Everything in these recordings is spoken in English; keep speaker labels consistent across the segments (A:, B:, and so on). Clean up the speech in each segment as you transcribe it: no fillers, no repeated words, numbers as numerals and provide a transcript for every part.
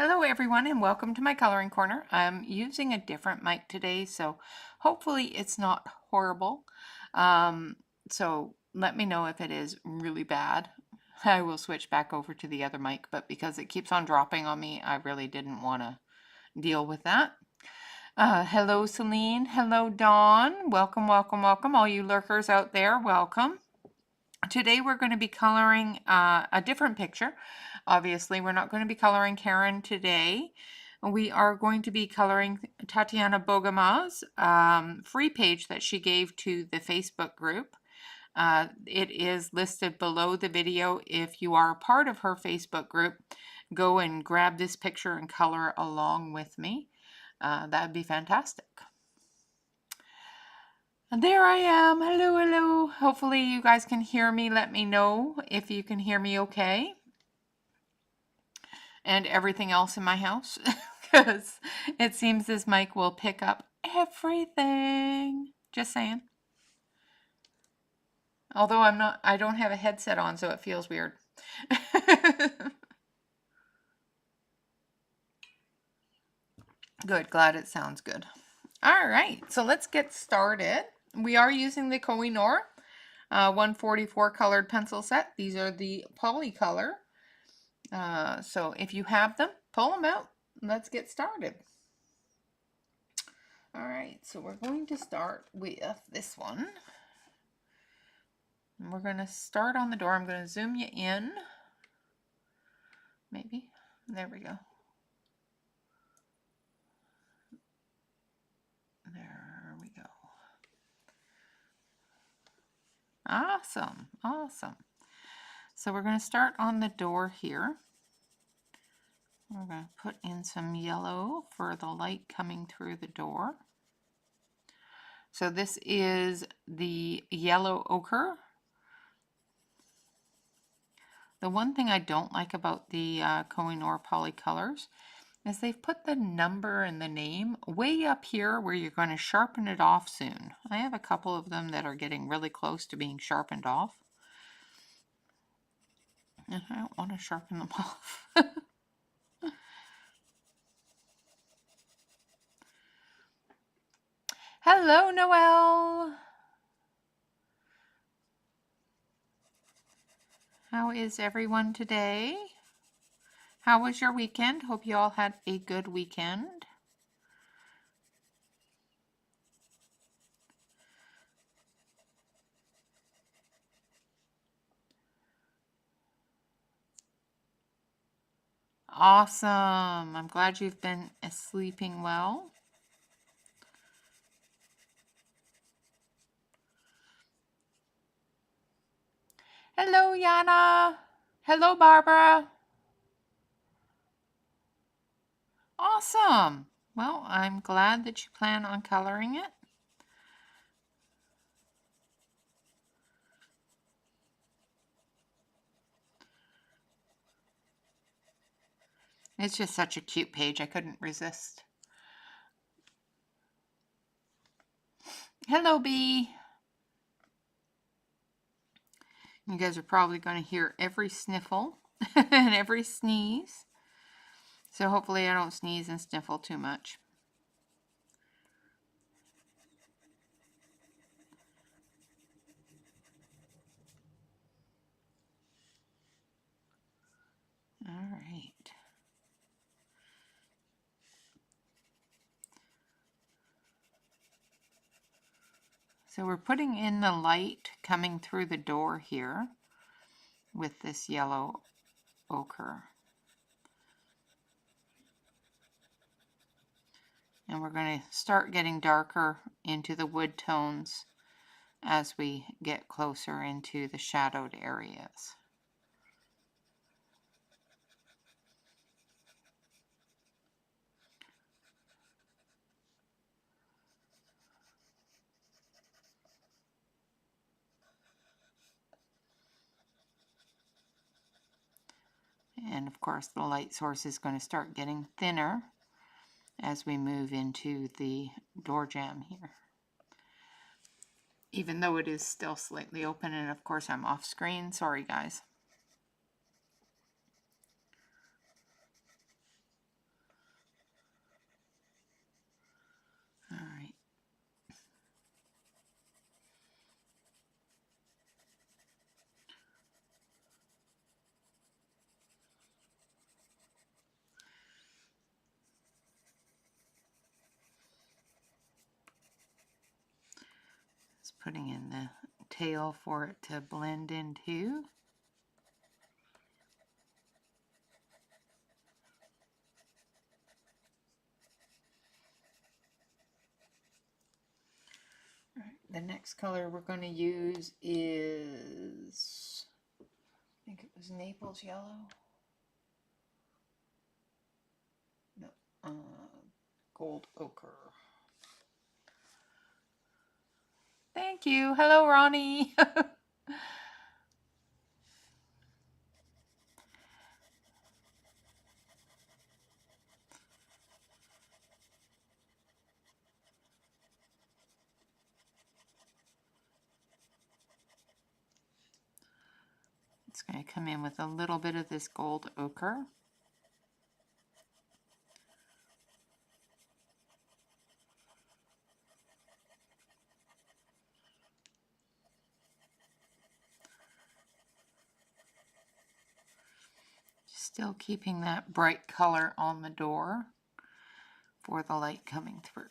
A: Hello everyone and welcome to my coloring corner. I'm using a different mic today, so hopefully it's not horrible. So let me know if it is really bad. I will switch back over to the other mic, but because it keeps on dropping on me, I really didn't want to deal with that. Hello Celine, hello Dawn, welcome, welcome, welcome. All you lurkers out there, welcome. Today we're going to be coloring a different picture. Obviously, we're not going to be coloring Karen today. We are going to be coloring Tatiana Bogama's free page that she gave to the Facebook group. It is listed below the video. If you are a part of her Facebook group, go and grab this picture and color along with me. That would be fantastic. And there I am. Hello, hello. Hopefully you guys can hear me. Let me know if you can hear me okay. And everything else in my house. Because it seems this mic will pick up everything. Just saying. Although I don't have a headset on, so it feels weird. Good, glad it sounds good. All right, so let's get started. We are using the koh-i-noor 144 colored pencil set. These are the polycolor. So if you have them, pull them out. Let's get started. All right, so we're going to start with this one. And we're going to start on the door. I'm going to zoom you in. Maybe. There we go. There we go. Awesome, awesome. So we're going to start on the door here. We're going to put in some yellow for the light coming through the door. So this is the yellow ochre. The one thing I don't like about the koh-i-noor polycolors is they've put the number and the name way up here where you're going to sharpen it off soon. I have a couple of them that are getting really close to being sharpened off. And I don't want to sharpen them off. Hello, Noelle. How is everyone today? How was your weekend? Hope you all had a good weekend. Awesome. I'm glad you've been sleeping well. Hello, Yana. Hello, Barbara. Awesome. Well, I'm glad that you plan on coloring it. It's just such a cute page. I couldn't resist. Hello, Bee. You guys are probably going to hear every sniffle and every sneeze. So hopefully I don't sneeze and sniffle too much. All right. So we're putting in the light coming through the door here with this yellow ochre. And we're going to start getting darker into the wood tones as we get closer into the shadowed areas. And of course the light source is going to start getting thinner as we move into the door jamb here. Even though it is still slightly open, and of course I'm off screen. Sorry guys. putting in the tail for it to blend into. All right, the next color we're going to use is, I think it was Naples yellow. No, gold ochre. Thank you. Hello, Ronnie. It's going to come in with a little bit of this gold ochre. Still keeping that bright color on the door for the light coming through.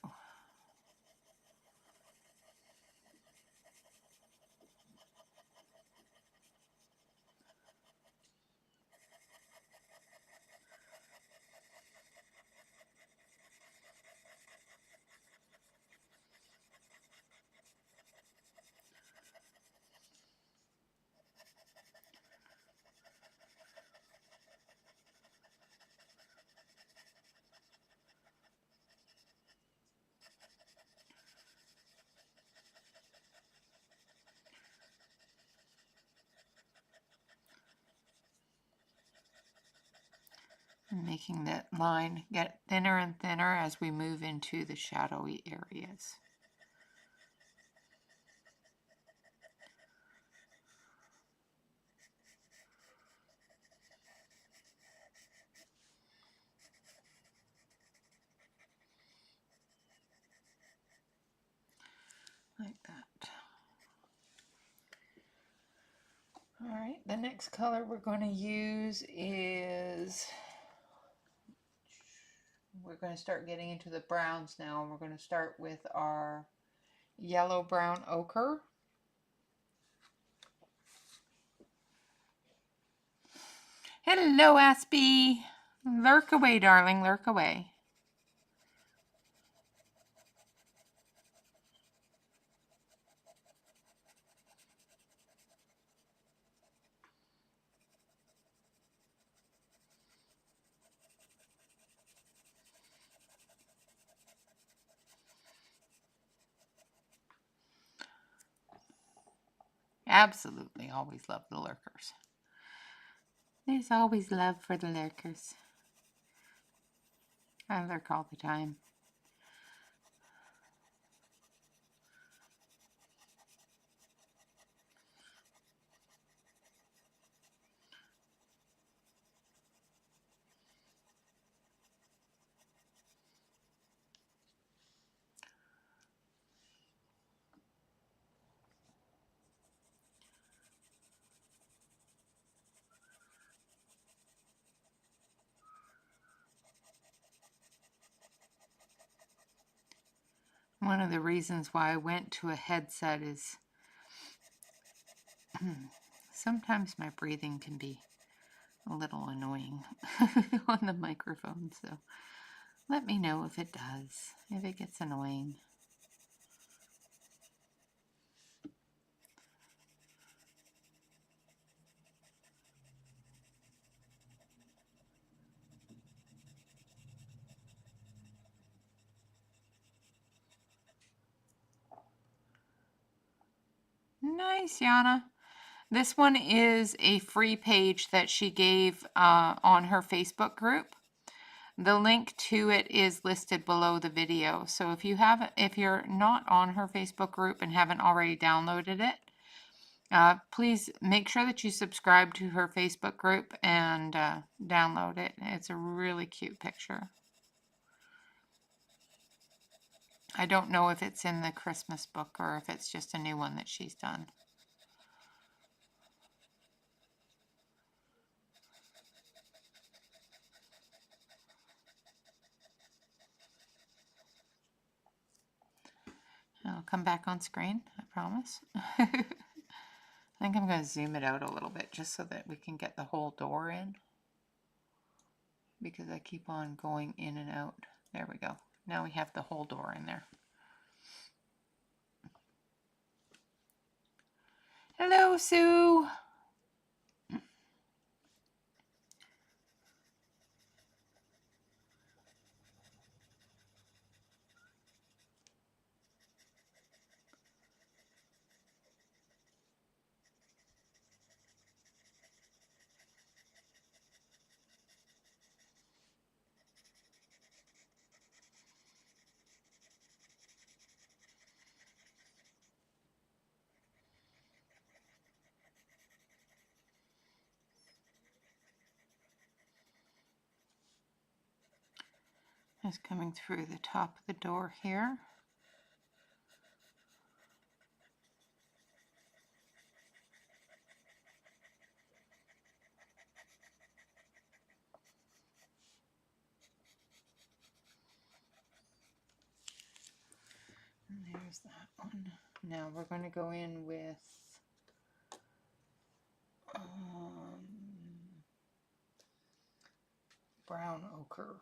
A: And making that line get thinner and thinner as we move into the shadowy areas. Like that. All right, the next color we're going to use is, we're going to start getting into the browns now. We're going to start with our yellow brown ochre. Hello, Aspie. Lurk away, darling, lurk away. Absolutely, always love the lurkers. There's always love for the lurkers. I lurk all the time. One of the reasons why I went to a headset is sometimes my breathing can be a little annoying on the microphone, so let me know if it does, if it gets annoying. Nice, Yana. This one is a free page that she gave on her Facebook group. The link to it is listed below the video. So if you're not on her Facebook group and haven't already downloaded it, please make sure that you subscribe to her Facebook group and download it. It's a really cute picture. I don't know if it's in the Christmas book or if it's just a new one that she's done. I'll come back on screen. I promise. I think I'm going to zoom it out a little bit just so that we can get the whole door in, because I keep on going in and out. There we go. Now we have the whole door in there. Hello, Sue. It's coming through the top of the door here. And there's that one. Now we're going to go in with brown ochre.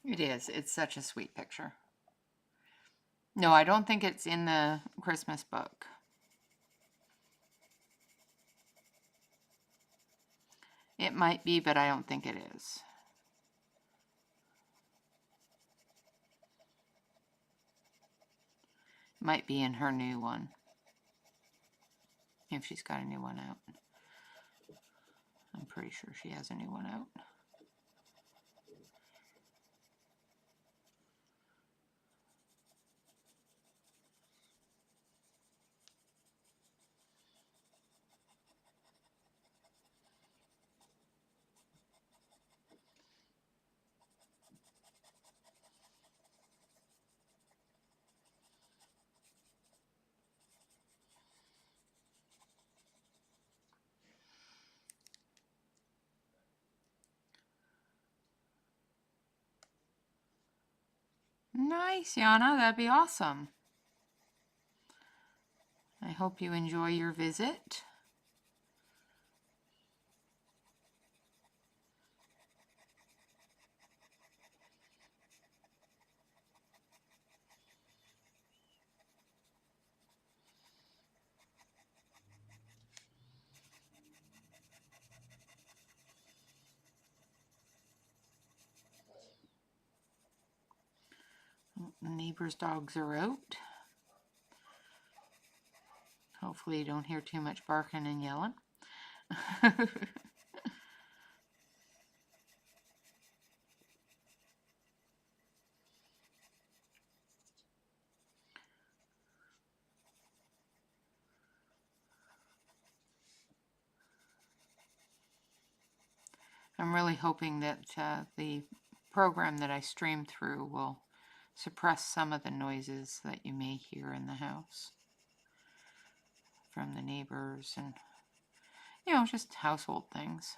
A: It is. It's such a sweet picture. No, I don't think it's in the Christmas book. It might be, but I don't think it is. Might be in her new one, if she's got a new one out. I'm pretty sure she has a new one out. Nice, Yana. That'd be awesome. I hope you enjoy your visit. The neighbor's dogs are out. Hopefully you don't hear too much barking and yelling. I'm really hoping that the program that I stream through will suppress some of the noises that you may hear in the house from the neighbors and, you know, just household things.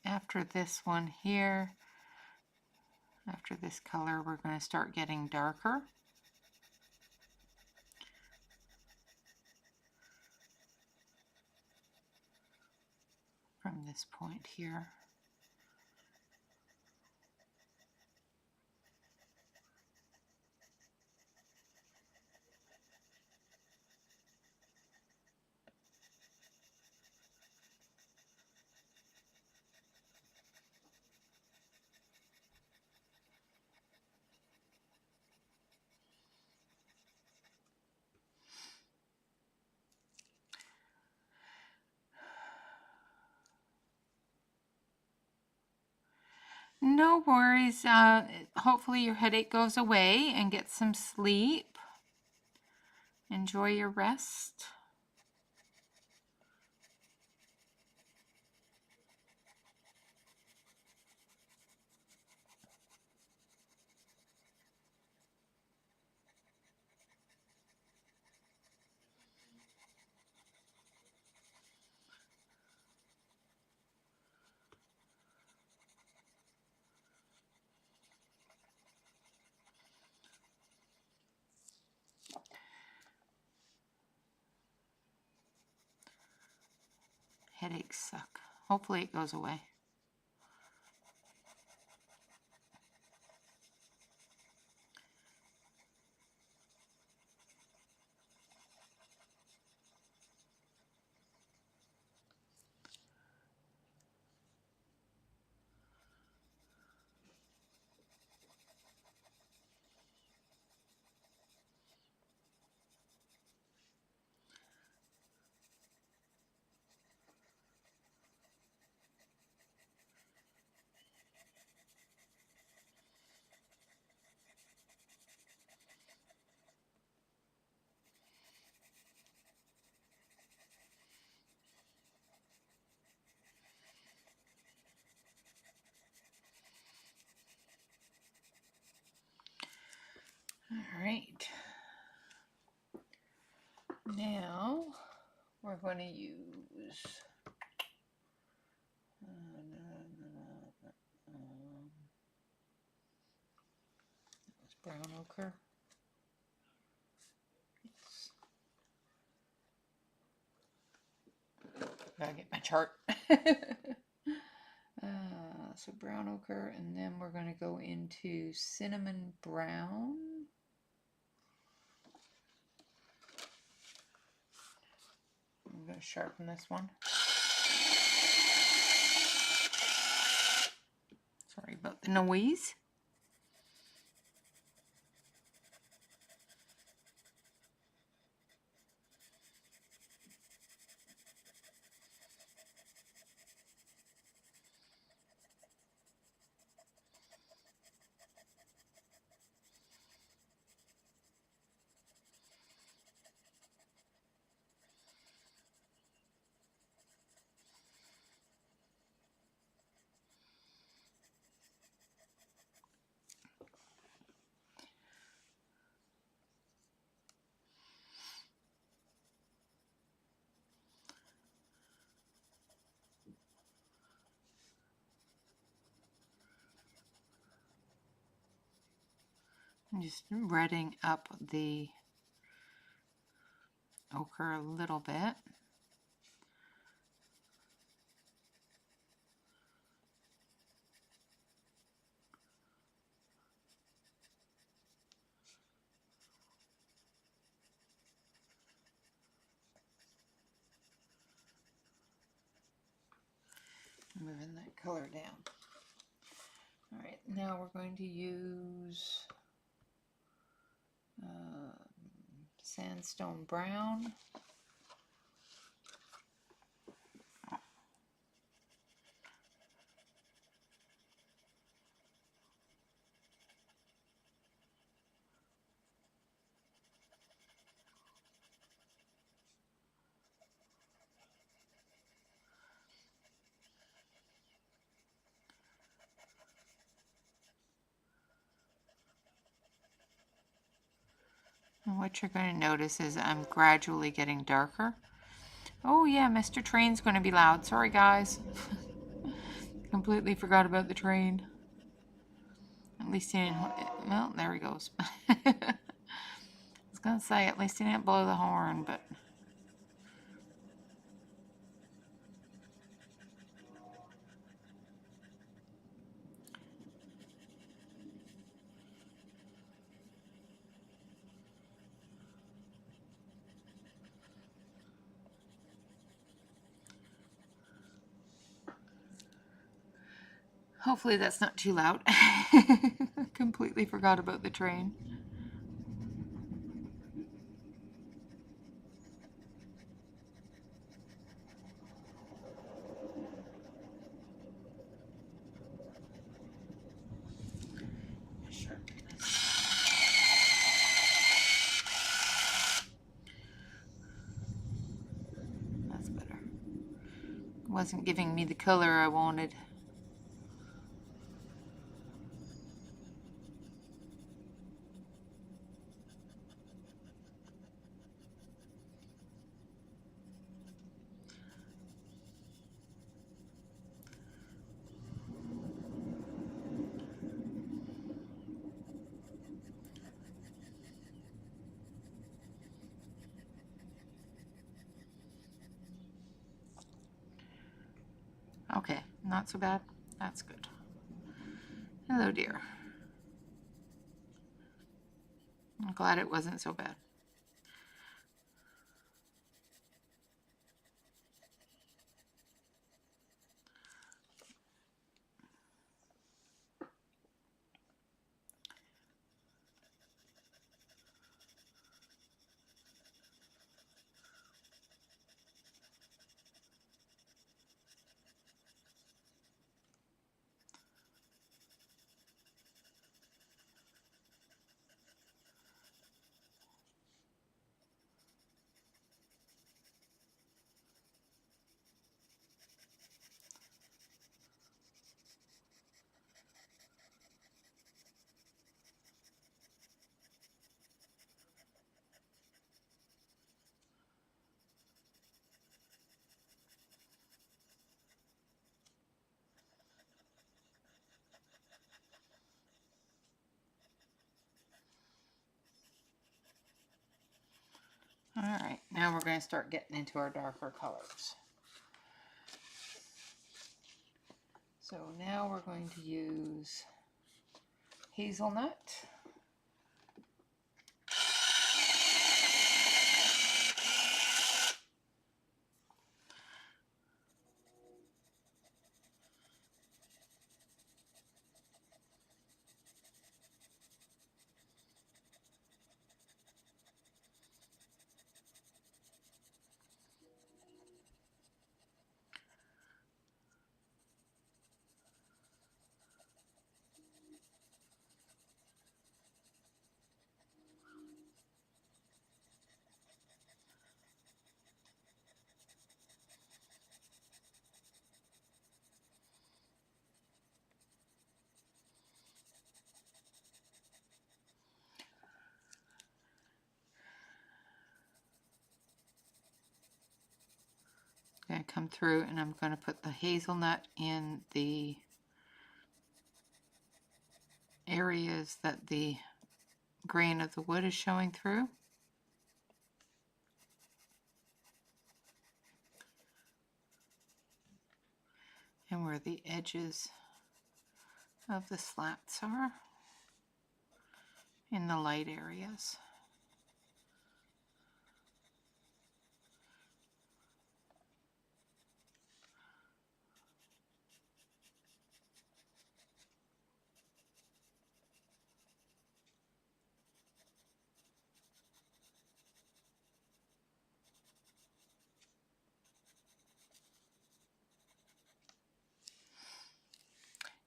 A: After this one here, after this color, we're going to start getting darker. From this point here. No worries. Hopefully your headache goes away and get some sleep. enjoy your rest. Headaches suck. Hopefully it goes away. All right. Now we're going to use brown ochre. Yes. Gotta get my chart. So brown ochre, and then we're going to go into cinnamon brown. I'm going to sharpen this one. Sorry about the noise. I'm just redding up the ochre a little bit. Moving that color down. All right, now we're going to use sandstone brown. And what you're going to notice is I'm gradually getting darker. Oh yeah, Mr. Train's going to be loud. Sorry guys. Completely forgot about the train. At least he didn't, well, there he goes. I was going to say, at least he didn't blow the horn, but... Hopefully that's not too loud. Completely forgot about the train. wasn't giving me the color I wanted. Okay, not so bad. That's good. Hello, dear. I'm glad it wasn't so bad. All right, now we're going to start getting into our darker colors. So now we're going to use hazelnut. I'm going to come through and I'm going to put the hazelnut in the areas that the grain of the wood is showing through. And where the edges of the slats are in the light areas.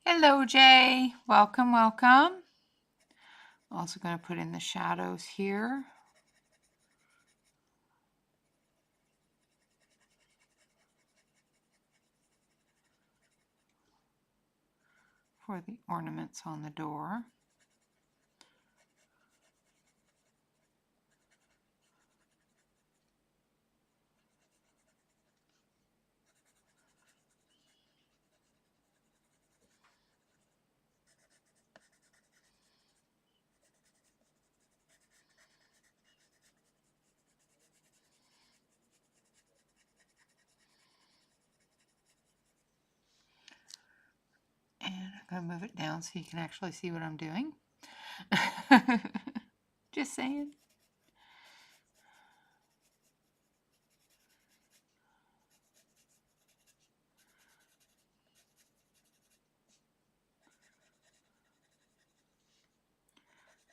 A: Hello, Jay. Welcome, welcome. Also going to put in the shadows here. For the ornaments on the door. And I'm going to move it down so you can actually see what I'm doing. Just saying.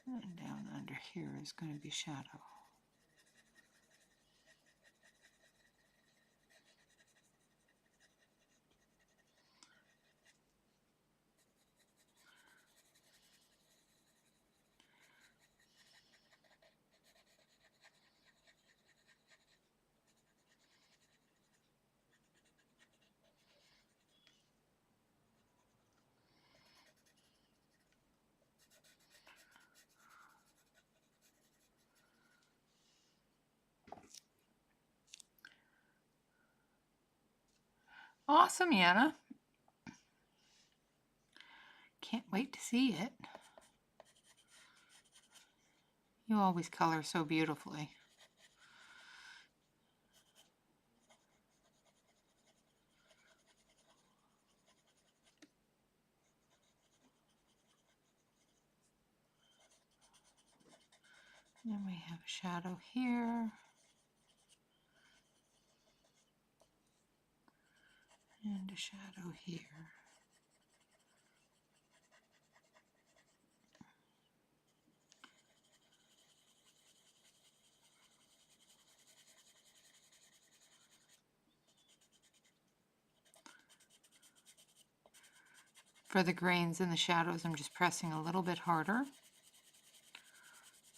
A: And down under here is going to be shadow. Awesome, Yana. Can't wait to see it. You always color so beautifully. And we have a shadow here. And a shadow here. For the grains and the shadows, I'm just pressing a little bit harder.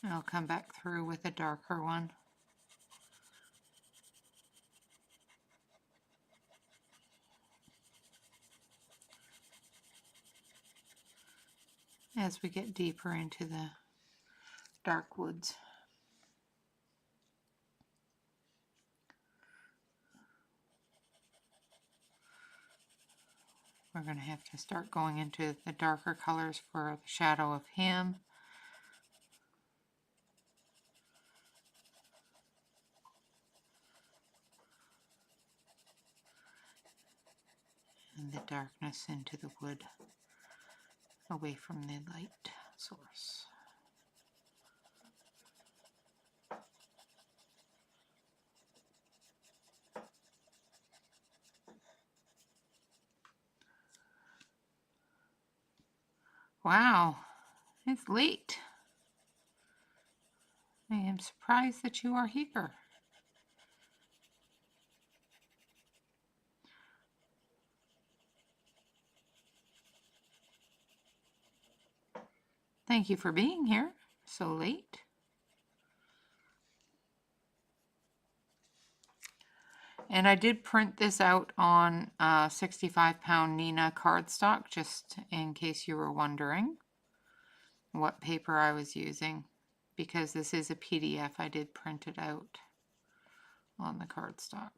A: And I'll come back through with a darker one. As we get deeper into the dark woods. We're going to have to start going into the darker colors for the shadow of him. And the darkness into the wood, away from the light source. Wow, it's late. I am surprised that you are here. Thank you for being here so late. And I did print this out on 65-pound Nina cardstock, just in case you were wondering what paper I was using. Because this is a PDF, I did print it out on the cardstock.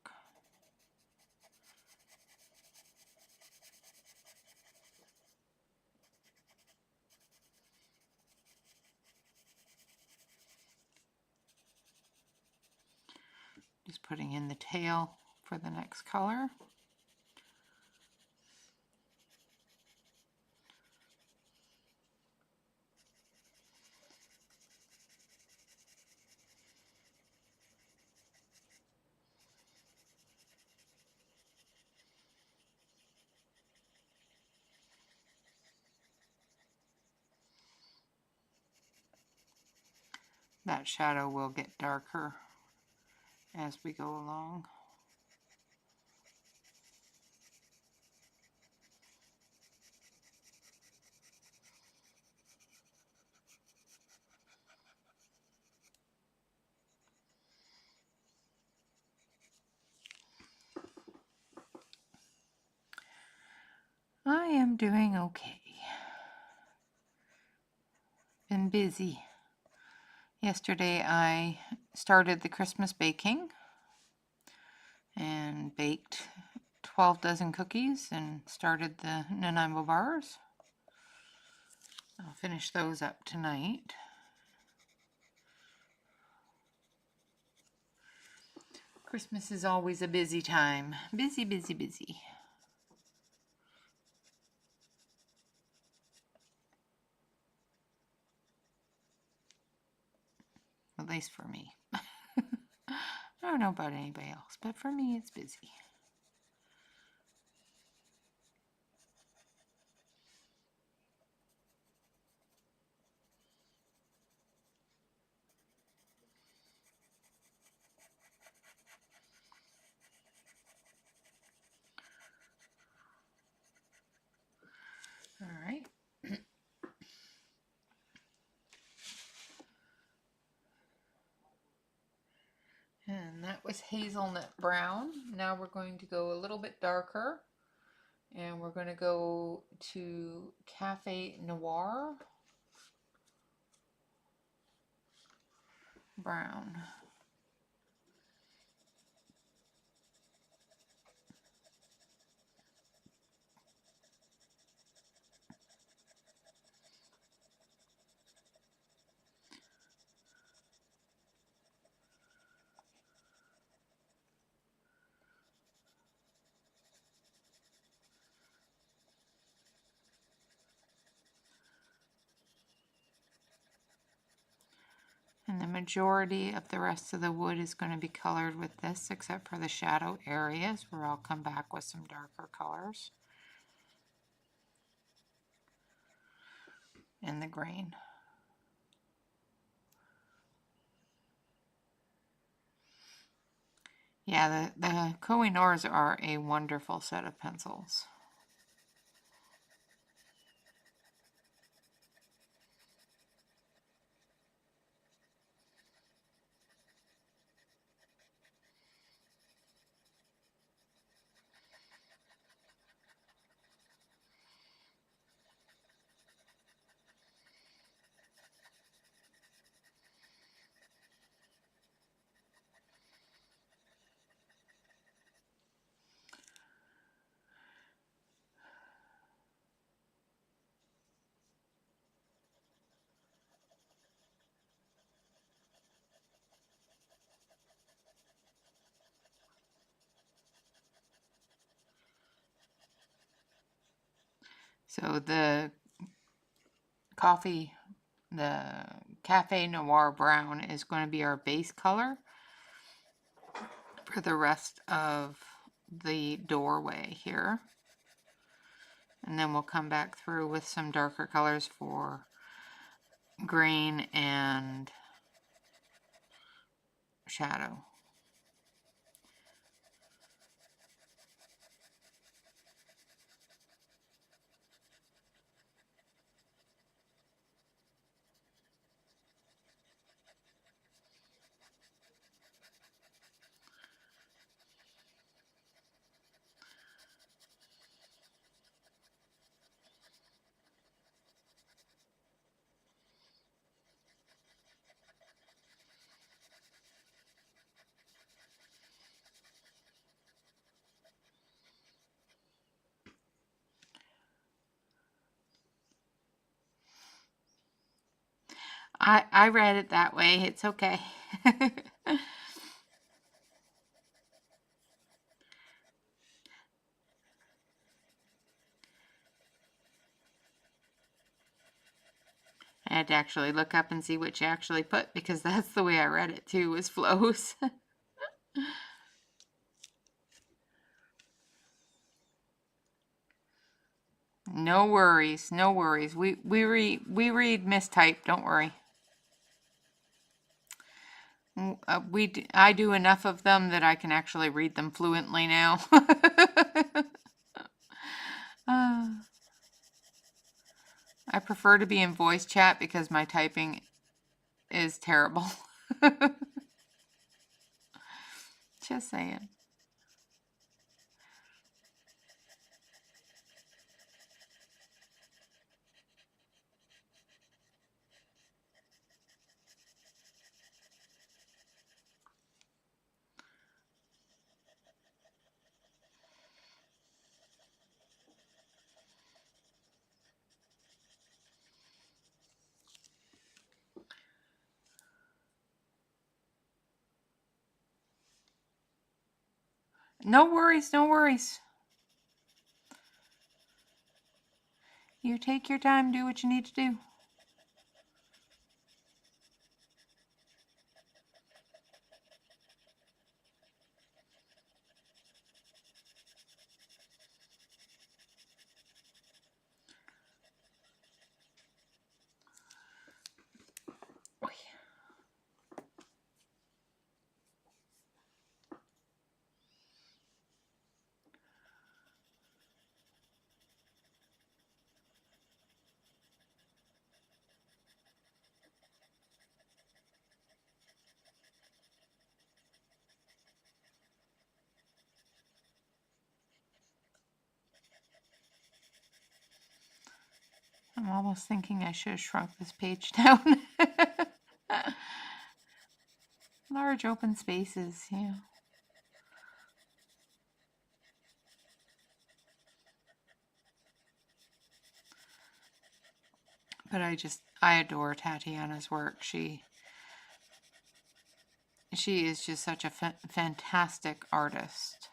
A: Just putting in the tail for the next color. That shadow will get darker as we go along. I am doing okay. Been busy. Yesterday I started the Christmas baking and baked 12 dozen cookies and started the Nanaimo bars. I'll finish those up tonight. Christmas is always a busy time. Busy, busy, busy. At least for me. I don't know about anybody else, but for me it's busy. All right. And that was hazelnut brown. Now we're going to go a little bit darker. And we're going to go to Cafe Noir brown. majority of the rest of the wood is going to be colored with this, except for the shadow areas where I'll come back with some darker colors in the grain. Yeah, the koh-i-noors are a wonderful set of pencils. So the Cafe Noir Brown is going to be our base color for the rest of the doorway here. And then we'll come back through with some darker colors for green and shadow. I read it that way. It's okay. I had to actually look up and see what you actually put, because that's the way I read it too, was flows. No worries, no worries. We read mistype, don't worry. I do enough of them that I can actually read them fluently now. I prefer to be in voice chat because my typing is terrible. Just saying. No worries, no worries. You take your time, do what you need to do. I'm almost thinking I should have shrunk this page down. Large open spaces, yeah. But I adore Tatiana's work. She is just such a fantastic artist.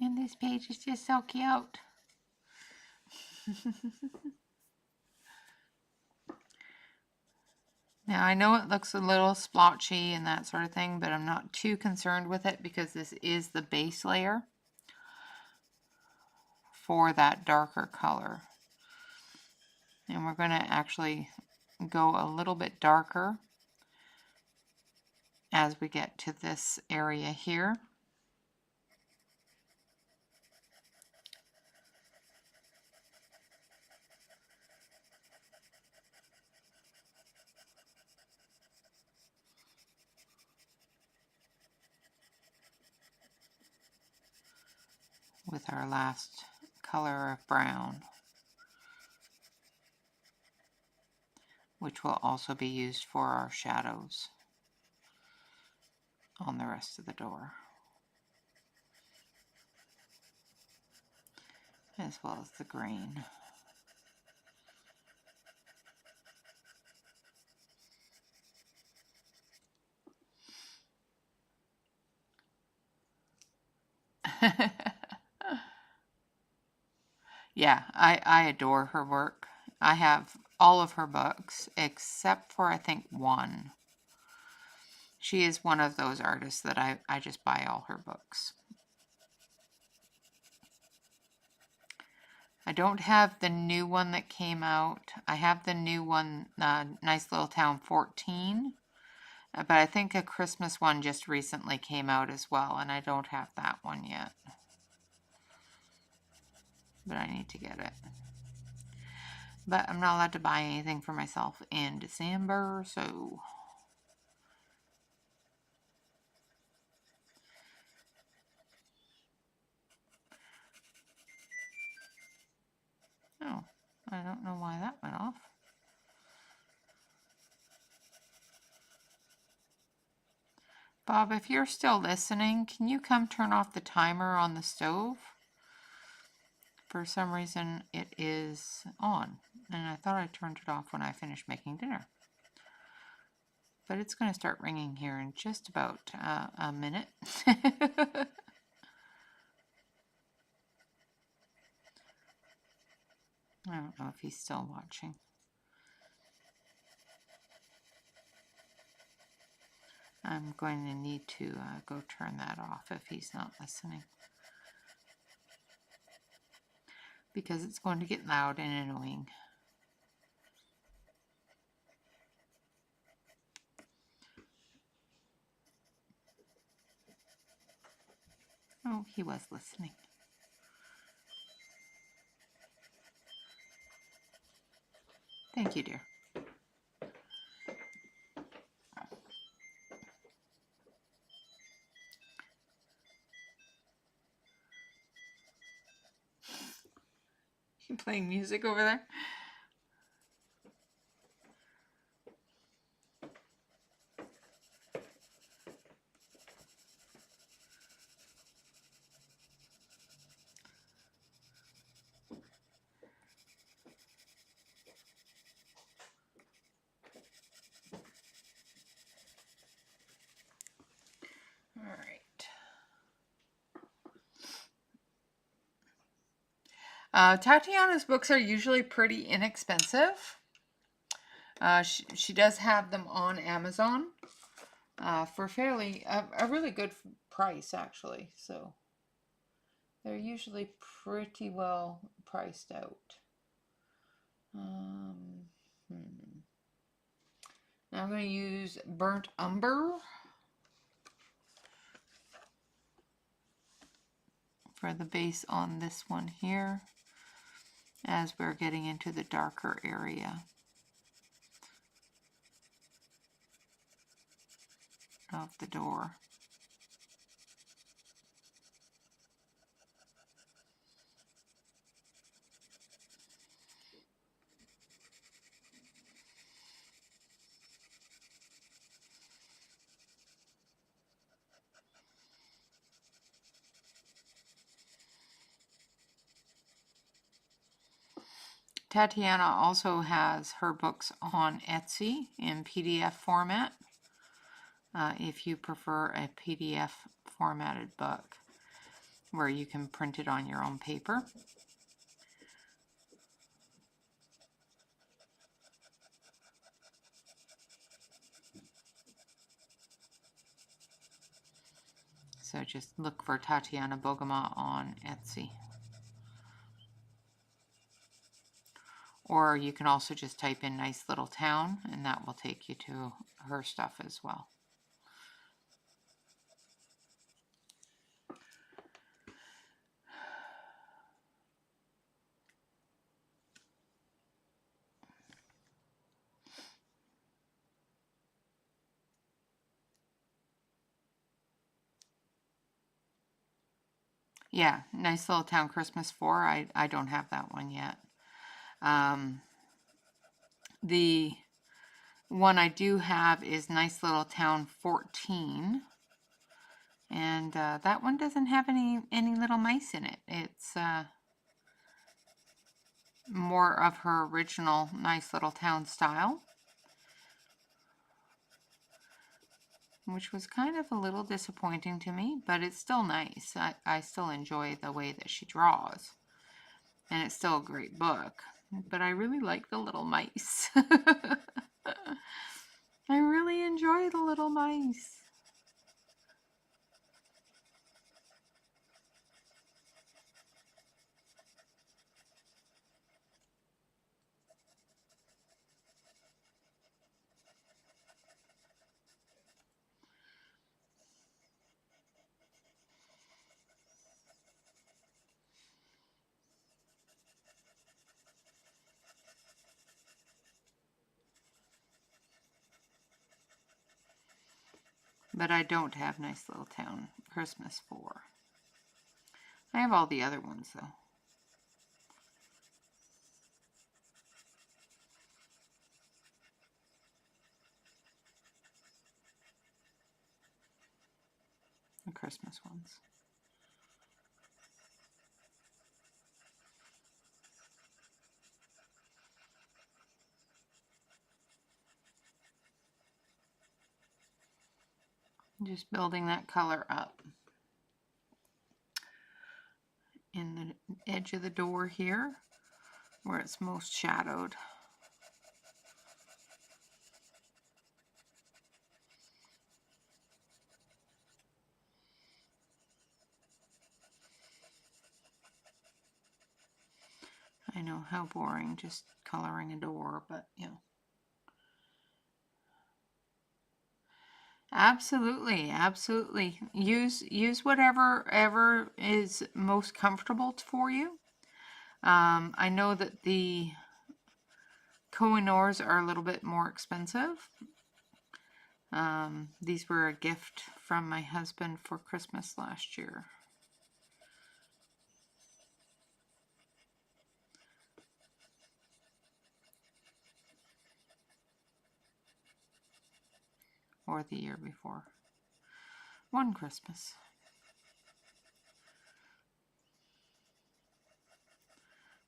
A: And this page is just so cute. Now I know it looks a little splotchy and that sort of thing, but I'm not too concerned with it because this is the base layer for that darker color. And we're going to actually go a little bit darker as we get to this area here. With our last color of brown, which will also be used for our shadows on the rest of the door, as well as the green. Yeah, I adore her work. I have all of her books except for I think one. She is one of those artists that I just buy all her books. I don't have the new one that came out. I have the new one, Nice Little Town 14. But I think a Christmas one just recently came out as well, and I don't have that one yet. But I need to get it. But I'm not allowed to buy anything for myself in December, so... Oh, I don't know why that went off. Bob, if you're still listening, can you come turn off the timer on the stove? For some reason, it is on, and I thought I turned it off when I finished making dinner. But it's going to start ringing here in just about a minute. I don't know if he's still watching. I'm going to need to go turn that off if he's not listening, because it's going to get loud and annoying. Oh, he was listening. Thank you, dear. You playing music over there? All right. Tatiana's books are usually pretty inexpensive. She does have them on Amazon for fairly a really good price, actually. So they're usually pretty well priced out. Now I'm going to use Burnt Umber for the base on this one here, as we're getting into the darker area of the door. Tatiana also has her books on Etsy in PDF format, if you prefer a PDF formatted book. where you can print it on your own paper. So just look for Tatiana Bogoma on Etsy. Or you can also just type in nice little town, and that will take you to her stuff as well. Yeah, nice little town Christmas 4. I don't have that one yet. The one I do have is nice little town 14. And that one doesn't have any little mice in it. It's more of her original nice little town style, which was kind of a little disappointing to me, but it's still nice. I still enjoy the way that she draws, and it's still a great book, but I really like the little mice. I really enjoy the little mice. But I don't have nice little town Christmas 4. I have all the other ones though. The Christmas ones. Just building that color up in the edge of the door here where it's most shadowed. I know, how boring just coloring a door, but you know. Absolutely, absolutely. Use whatever is most comfortable for you. I know that the koh-i-noors are a little bit more expensive. These were a gift from my husband for Christmas last year. Or the year before. One Christmas.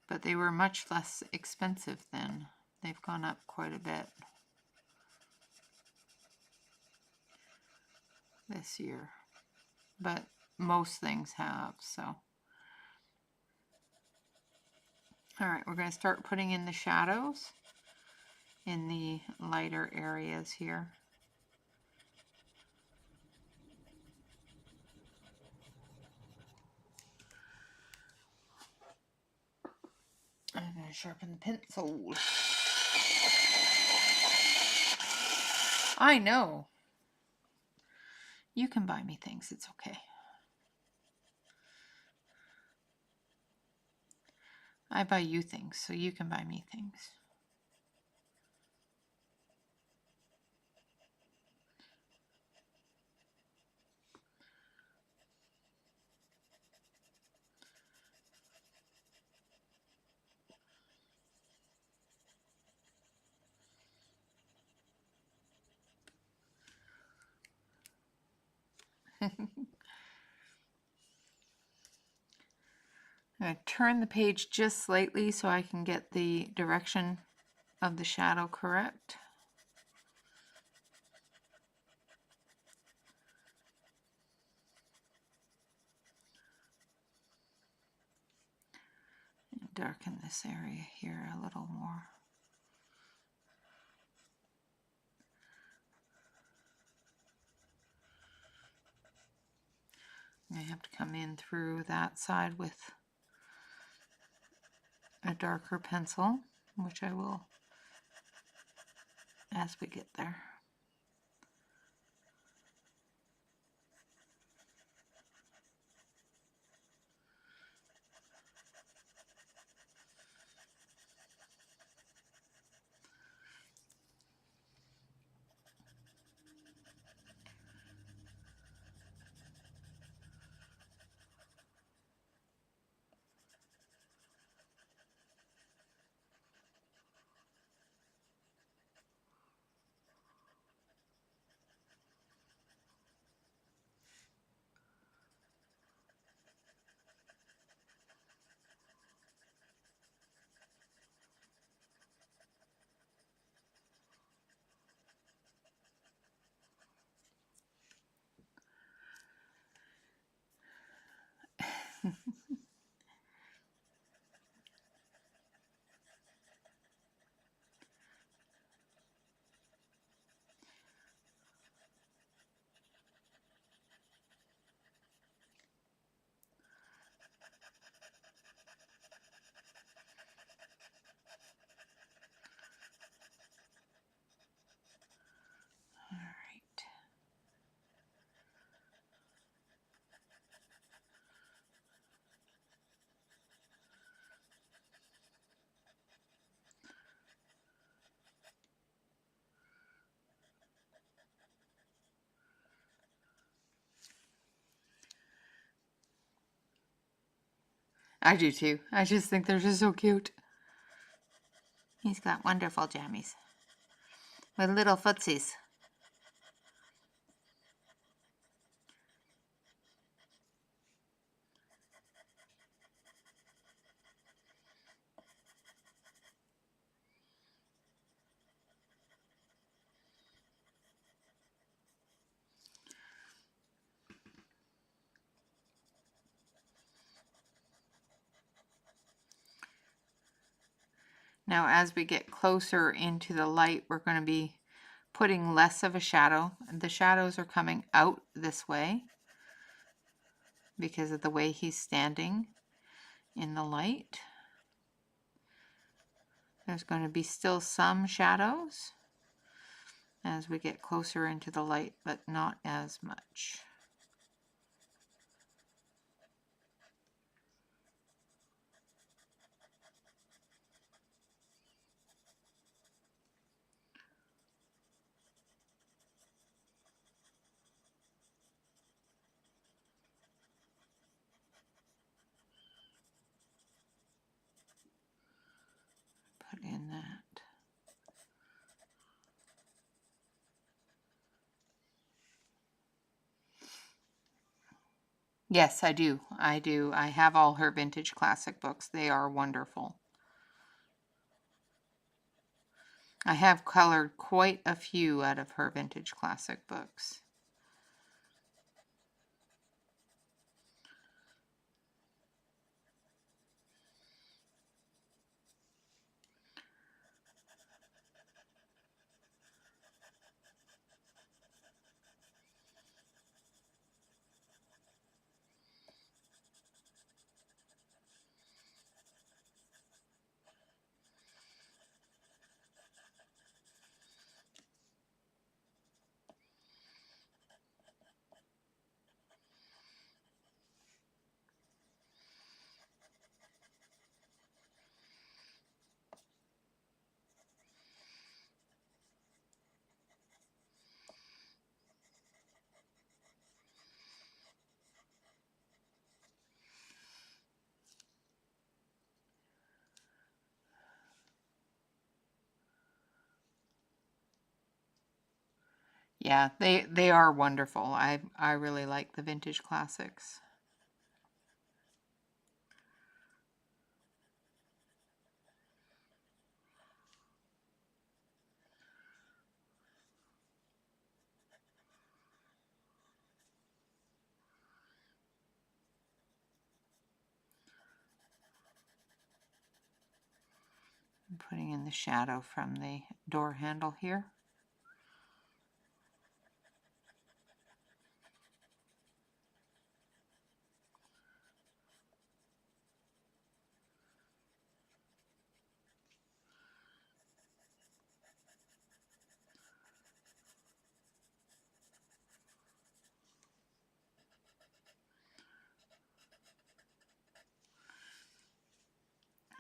A: But they were much less expensive then. They've gone up quite a bit this year. But most things have, so. Alright, we're going to start putting in the shadows in the lighter areas here. I'm going to sharpen the pencil. I know. You can buy me things, it's okay. I buy you things, so you can buy me things. I'm going to turn the page just slightly so I can get the direction of the shadow correct. darken this area here a little more. I have to come in through that side with a darker pencil, which I will as we get there. All right. I do too. I just think they're just so cute. He's got wonderful jammies with little footsies. Now, as we get closer into the light, we're going to be putting less of a shadow. The shadows are coming out this way because of the way he's standing in the light. There's going to be still some shadows as we get closer into the light, but not as much. Put in that. Yes, I do. I do. I have all her vintage classic books. They are wonderful. I have colored quite a few out of her vintage classic books. Yeah, they are wonderful. I really like the vintage classics. I'm putting in the shadow from the door handle here.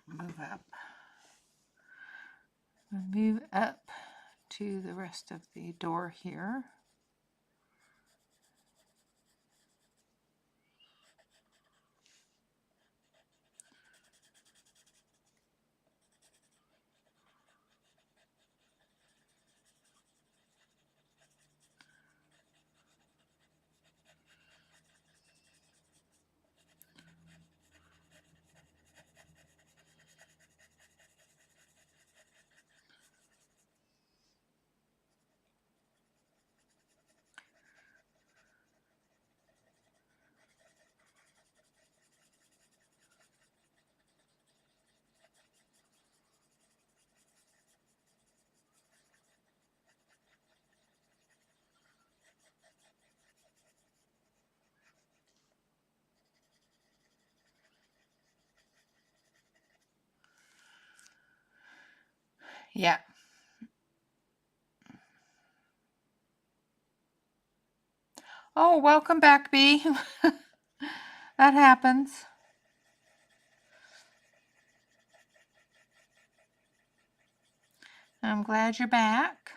A: Move up. Move up to the rest of the door here. Yeah. Oh, welcome back, Bee. That happens. I'm glad you're back.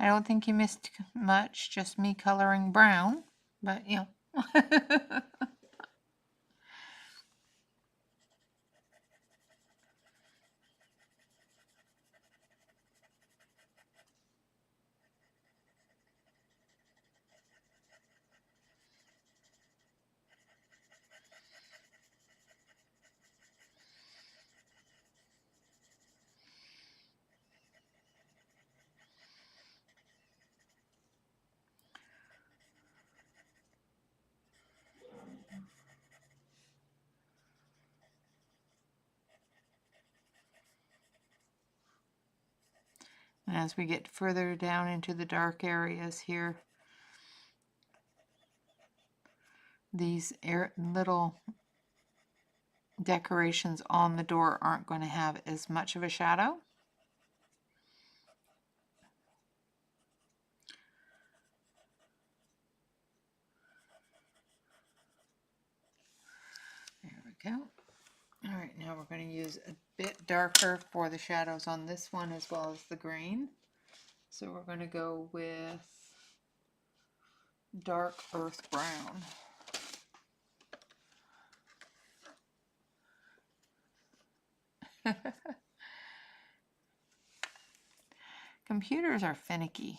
A: I don't think you missed much, just me coloring brown, but you know. And as we get further down into the dark areas here, these little decorations on the door aren't going to have as much of a shadow. There we go. All right, now we're going to use a bit darker for the shadows on this one as well as the green. So we're going to go with dark earth brown. Computers are finicky.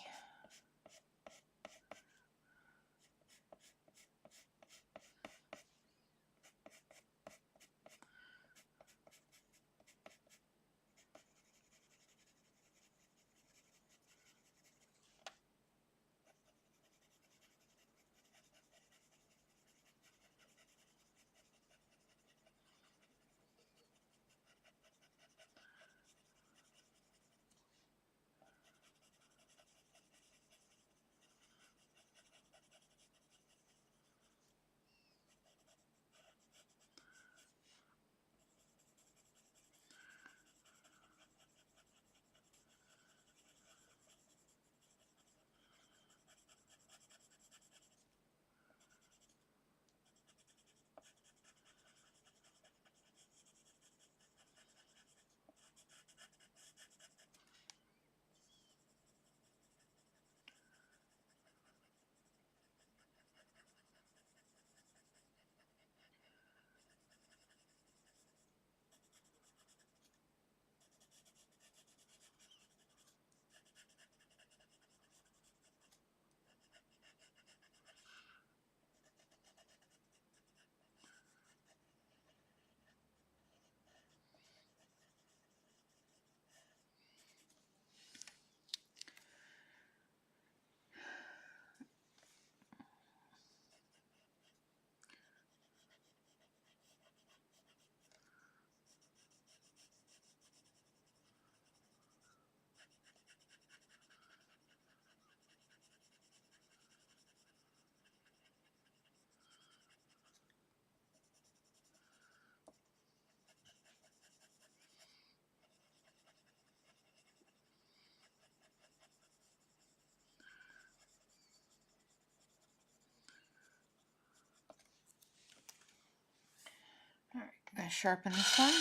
A: to sharpen this one.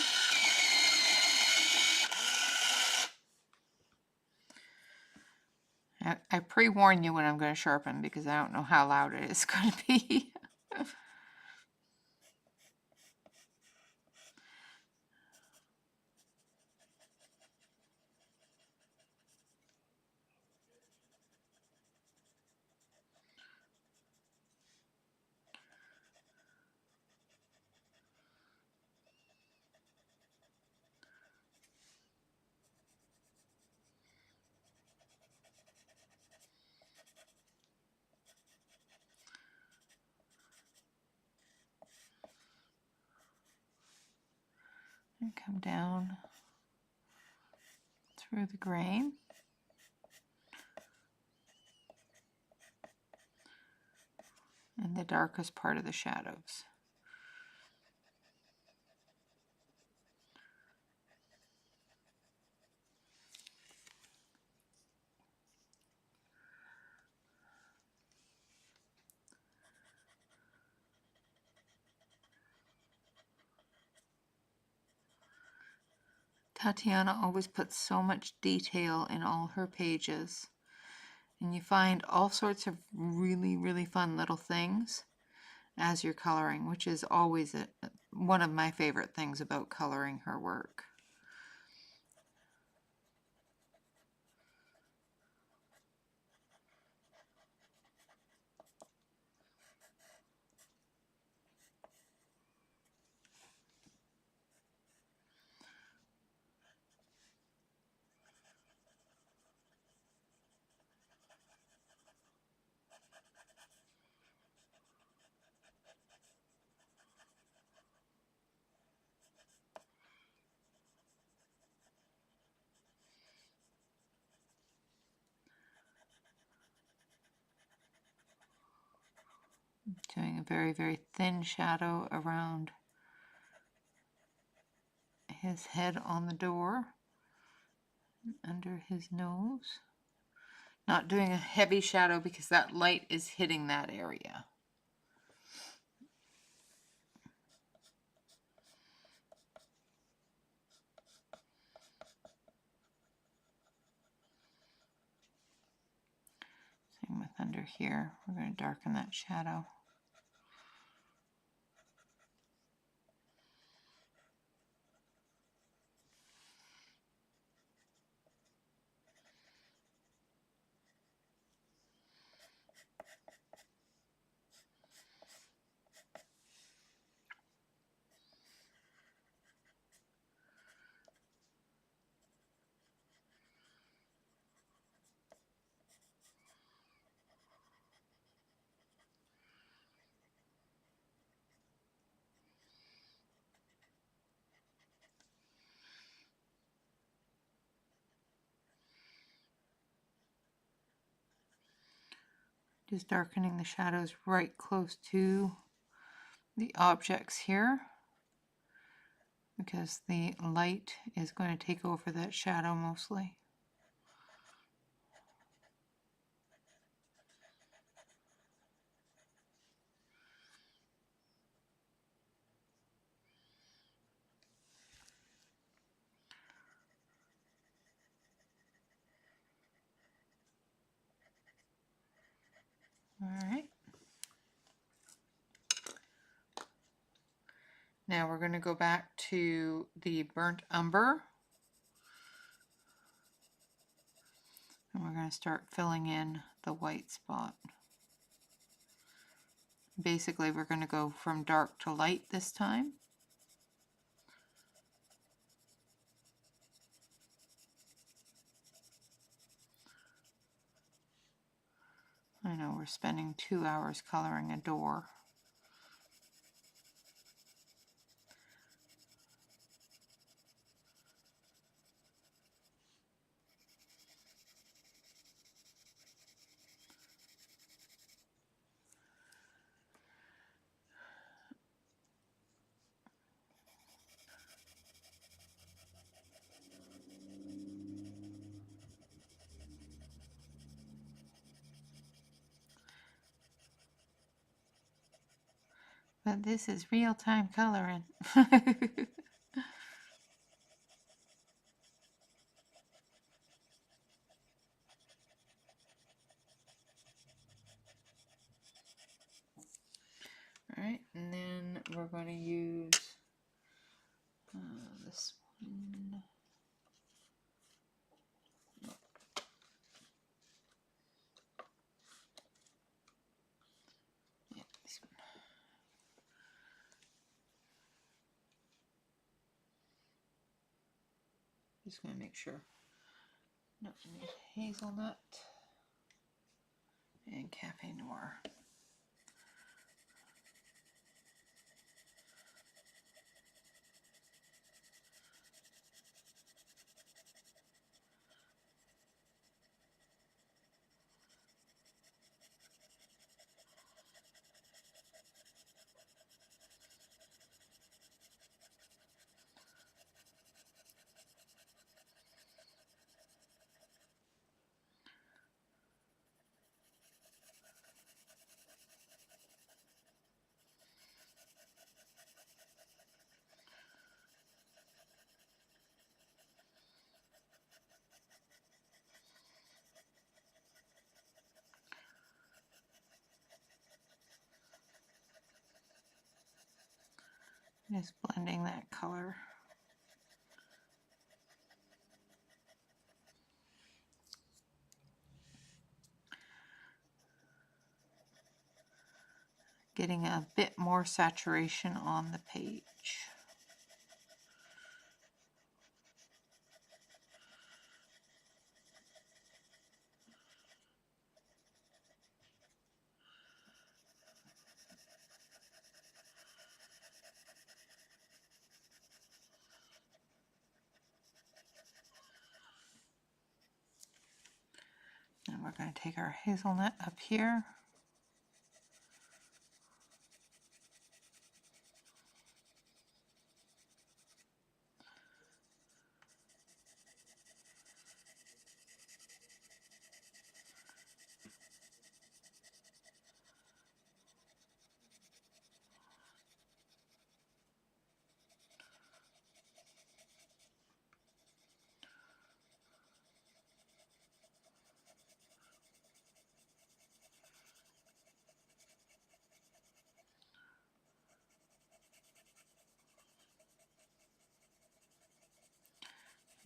A: I pre-warn you when I'm going to sharpen because I don't know how loud it is going to be. And come down through the grain. And the darkest part of the shadows. Tatiana always puts so much detail in all her pages, and you find all sorts of really, really fun little things as you're coloring, which is always one of my favorite things about coloring her work. Doing a very, very thin shadow around his head on the door, under his nose. Not doing a heavy shadow because that light is hitting that area. Same with under here. We're going to darken that shadow. Just darkening the shadows right close to the objects here, because the light is going to take over that shadow mostly. All right. Now we're going to go back to the burnt umber. And we're going to start filling in the white spot. Basically, we're going to go from dark to light this time. I know we're spending 2 hours coloring a door. But this is real-time coloring. Alright, and then we're going to use this one. Yeah, this one. Just going to make sure. No, I need hazelnut and cafe noir. Just blending that color. Getting a bit more saturation on the page. And we're going to take our hazelnut up here.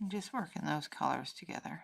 A: And just working those colors together.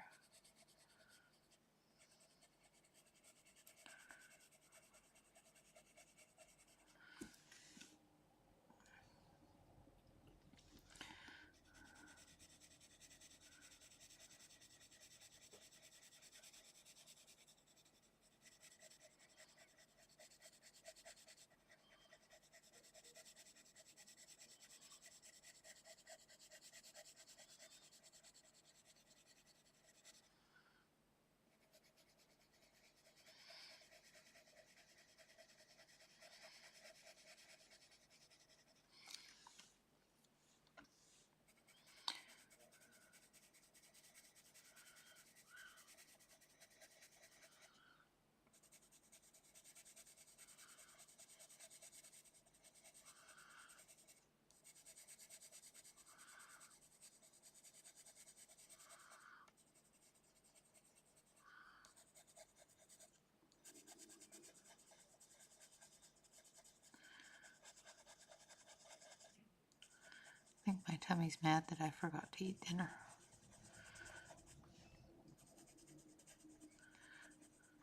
A: I think my tummy's mad that I forgot to eat dinner.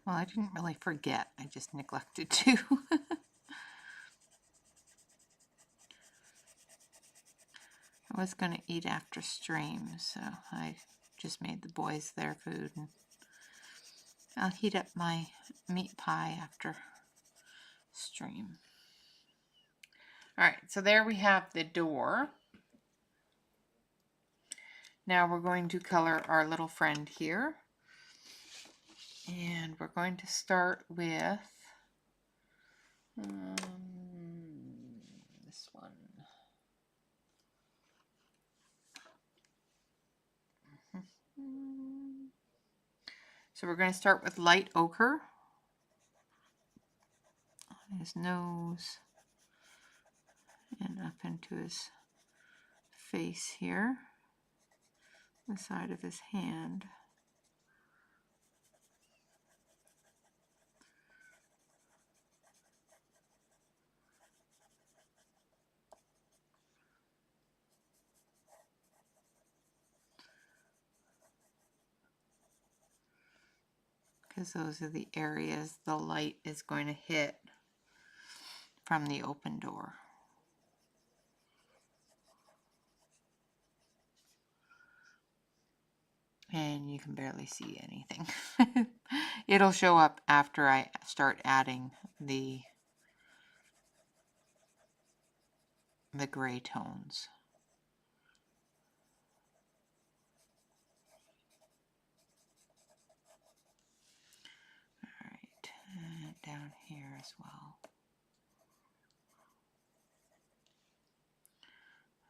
A: Well, I didn't really forget, I just neglected to. I was going to eat after stream, so I just made the boys their food, and I'll heat up my meat pie after stream. Alright, so there we have the door. Now we're going to color our little friend here. And we're going to start with this one. So we're going to start with light ochre on his nose. and up into his face here, the side of his hand. Because those are the areas the light is going to hit from the open door. And you can barely see anything. It'll show up after I start adding the gray tones. All right, and down here as well.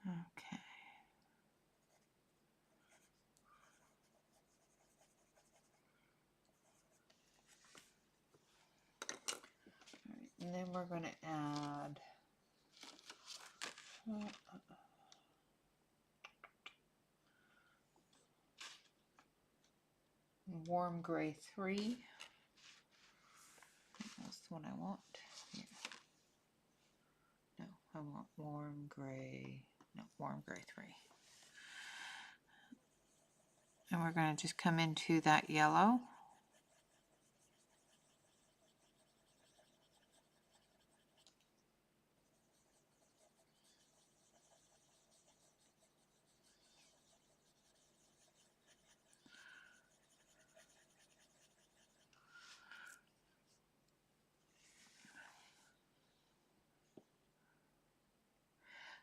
A: Okay. All right, and then we're going to add warm gray 3. That's the one I want. Yeah. No, I want warm gray. No, warm gray 3. And we're going to just come into that yellow.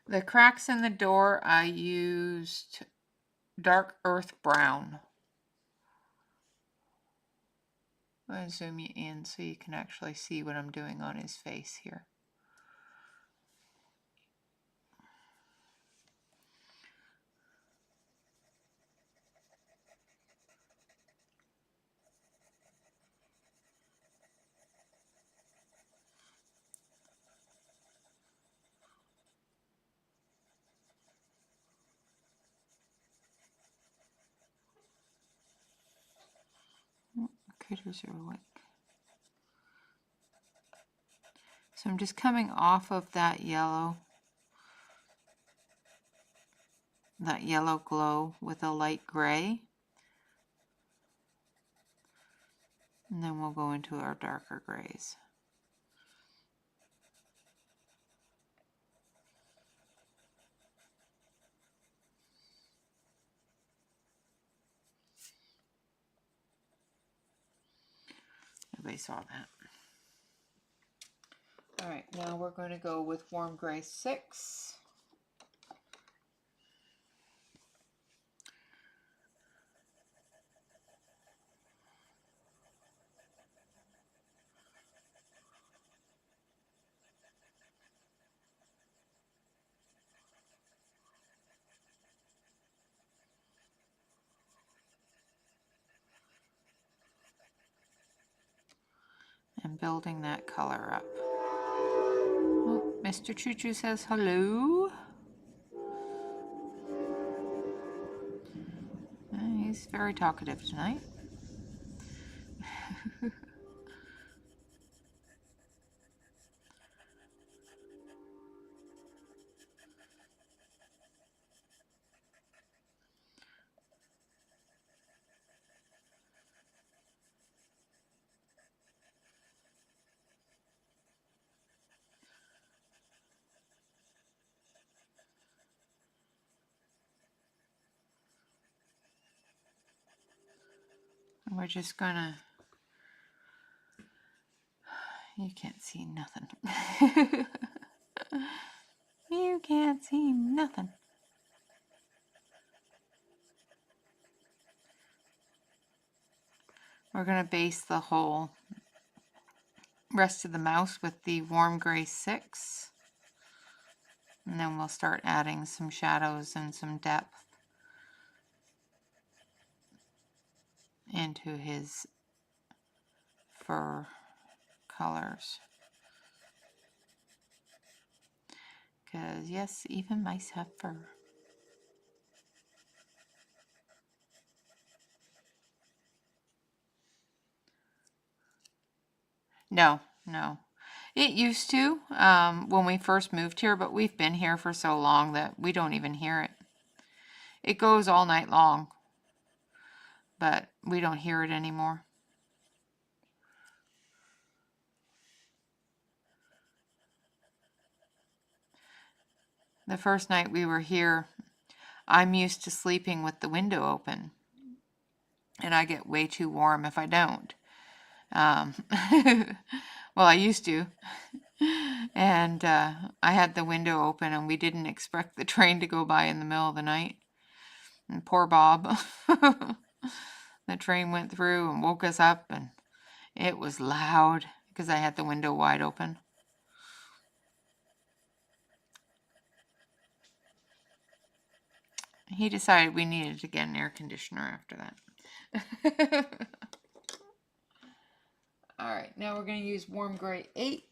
A: The cracks in the door, I used dark earth brown. I'm going to zoom you in so you can actually see what I'm doing on his face here. Critters are awake. So I'm just coming off of that yellow glow with a light gray. And then we'll go into our darker grays. Nobody saw that. All right, now we're going to go with warm gray 6. And building that color up. Oh, Mr. Choo Choo says hello. He's very talkative tonight. And we're just gonna, you can't see nothing. You can't see nothing. We're gonna base the whole rest of the mouse with the warm gray 6. And then we'll start adding some shadows and some depth into his fur colors. Because, yes, even mice have fur. No, no. It used to when we first moved here, but we've been here for so long that we don't even hear it. It goes all night long, but we don't hear it anymore. The first night we were here, I'm used to sleeping with the window open, and I get way too warm if I don't. Well, I used to. And I had the window open, and we didn't expect the train to go by in the middle of the night. And poor Bob. The train went through and woke us up, and it was loud because I had the window wide open. He decided we needed to get an air conditioner after that. All right, now we're going to use warm gray 8.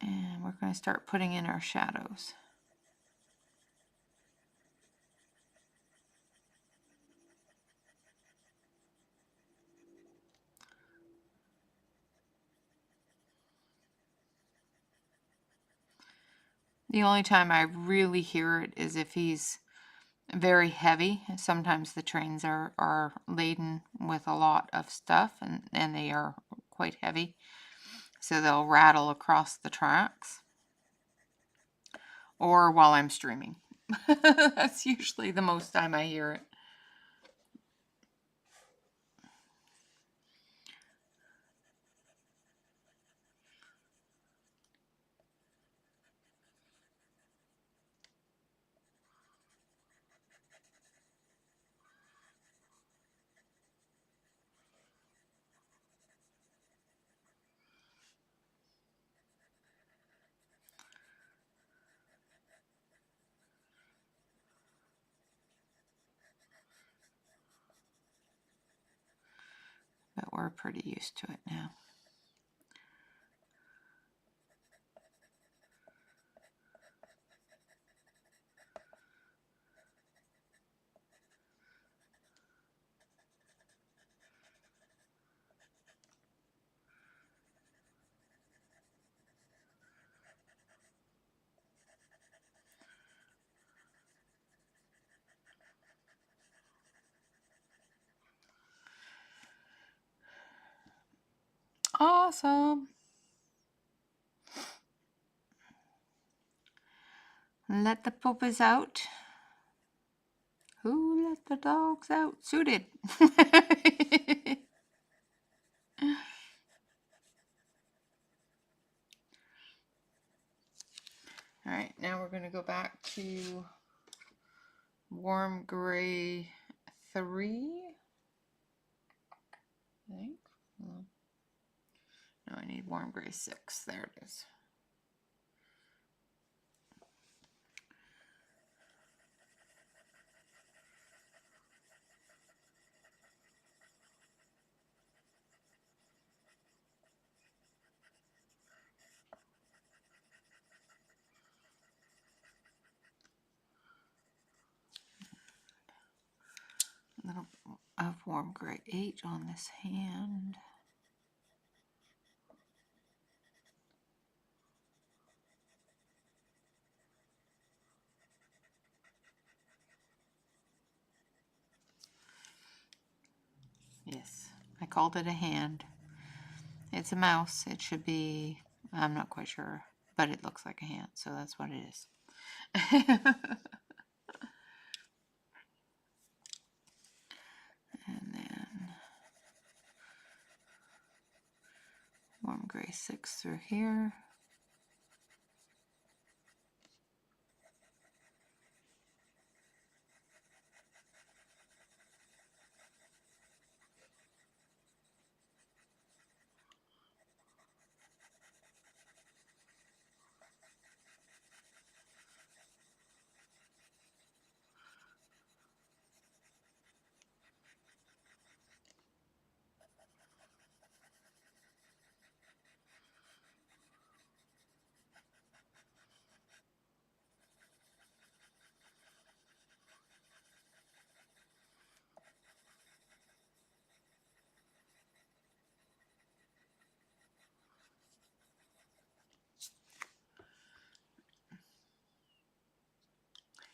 A: And we're going to start putting in our shadows. The only time I really hear it is if he's very heavy. Sometimes the trains are laden with a lot of stuff, and they are quite heavy. So they'll rattle across the tracks. Or while I'm streaming. That's usually the most time I hear it. But we're pretty used to it now. Awesome. Let the puppies out. Who let the dogs out? Suited. All right, now we're going to go back to warm gray 3. I think. No, I need warm gray 6. There it is. A little of warm gray 8 on this hand. Yes, I called it a hand. It's a mouse. It should be, I'm not quite sure, but it looks like a hand, so that's what it is. And then warm gray 6 through here.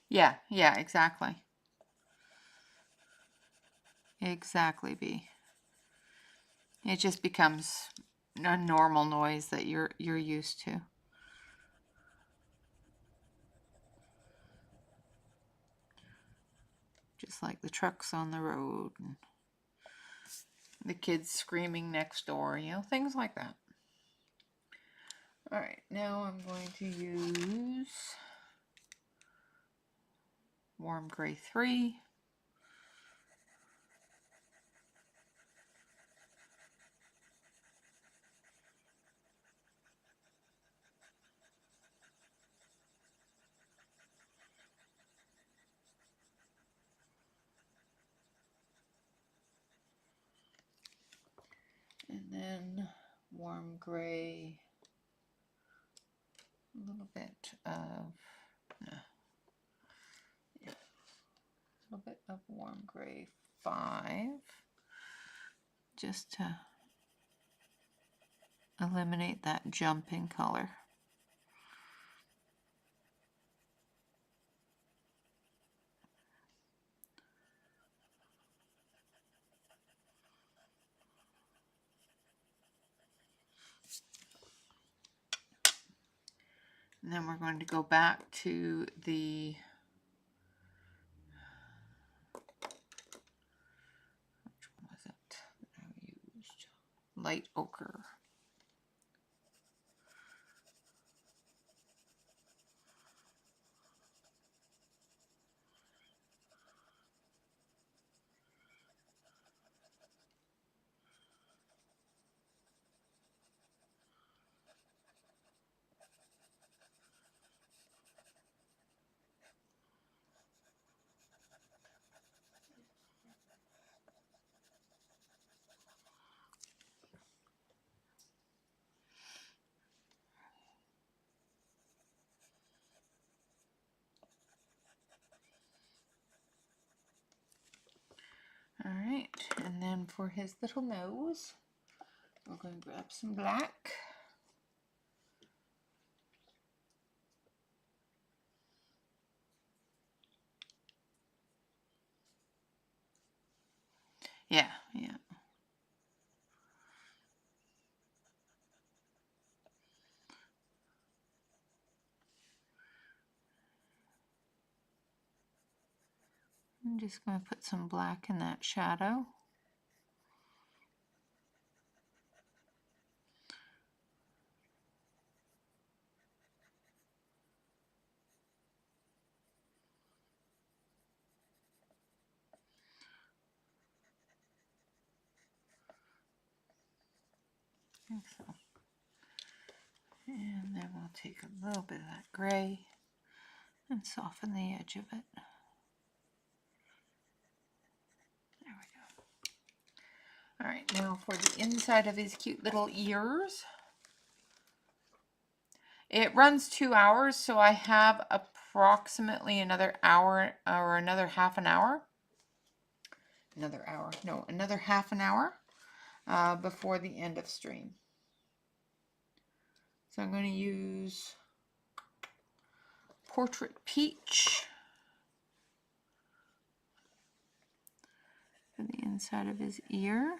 A: Yeah, yeah, exactly. Exactly, B. It just becomes a normal noise that you're used to. Just like the trucks on the road and the kids screaming next door, you know, things like that. All right, now I'm going to use warm gray 3. And then warm gray, a little bit of, yeah, a little bit of warm gray 5, just to eliminate that jump in color. And then we're going to go back to the which one was it that I used? Light ochre. All right, and then for his little nose, we're going to grab some black. Yeah, yeah. I'm just going to put some black in that shadow. Like so. And then we'll take a little bit of that gray and soften the edge of it. There we go. All right, now for the inside of his cute little ears. It runs 2 hours, so I have approximately another hour or another half an hour. Another hour, no, another half an hour before the end of stream. So I'm going to use Portrait Peach for the inside of his ear.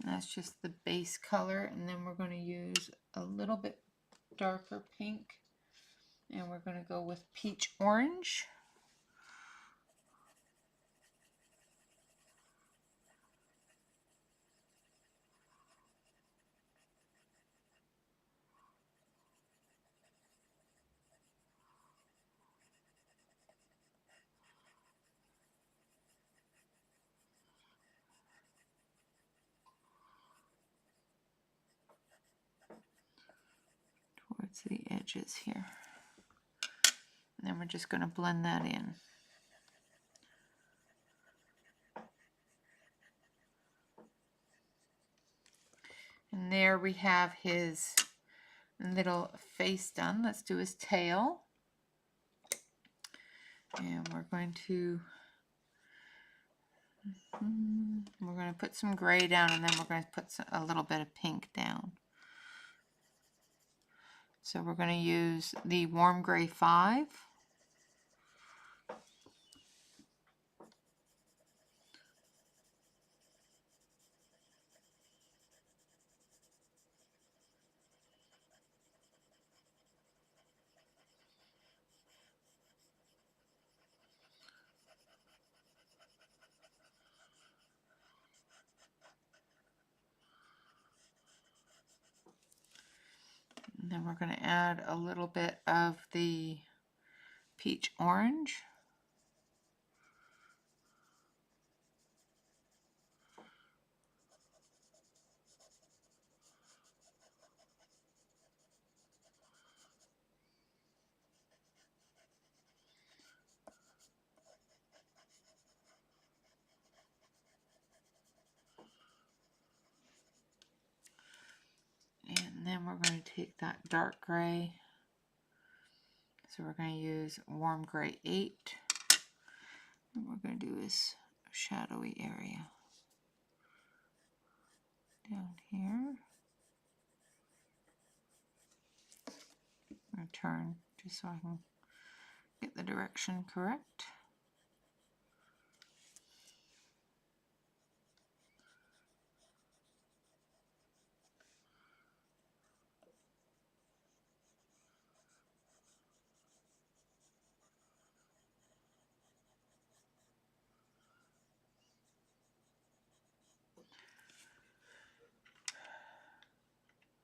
A: And that's just the base color, and then we're going to use a little bit darker pink, and we're going to go with peach orange. Towards the edges here. And then we're just going to blend that in. And there we have his little face done. Let's do his tail. And we're going to put some gray down, and then we're going to put a little bit of pink down. So we're going to use the warm gray 5. And then we're going to add a little bit of the peach orange. And then we're going to take that dark gray. So we're going to use warm gray 8. And what we're going to do is a shadowy area down here. I'm going to turn just so I can get the direction correct.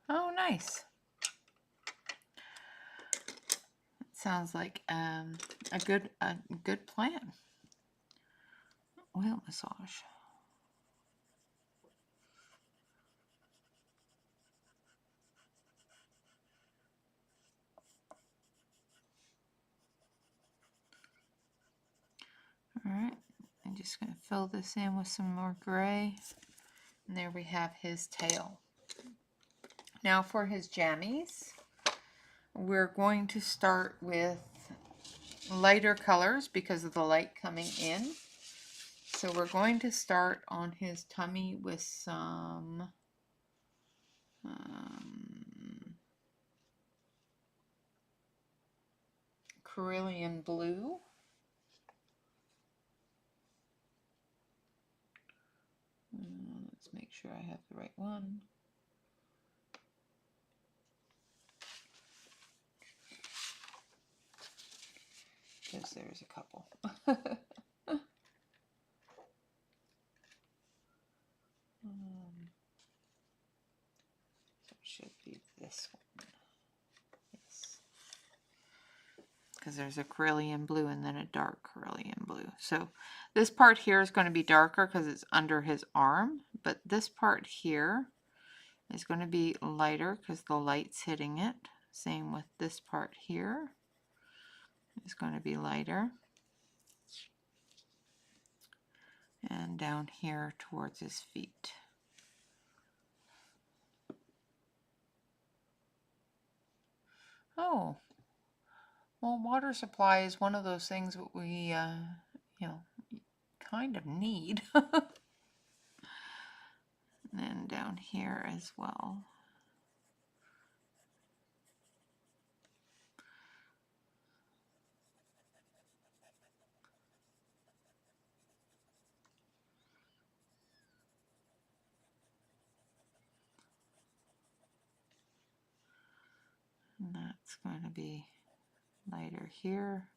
A: Oh, nice. It sounds like a good plan. Oil massage. All right, I'm just going to fill this in with some more gray. And there we have his tail. Now for his jammies, we're going to start with lighter colors because of the light coming in. So we're going to start on his tummy with some cerulean blue. Let's make sure I have the right one. Because there's a couple. So it should be this one. Yes. Because there's a cerulean blue and then a dark cerulean blue. So this part here is going to be darker because it's under his arm, but this part here is going to be lighter because the light's hitting it. Same with this part here. It's going to be lighter. And down here towards his feet. Oh, well, water supply is one of those things that we, kind of need. And then down here as well. And that's going to be lighter here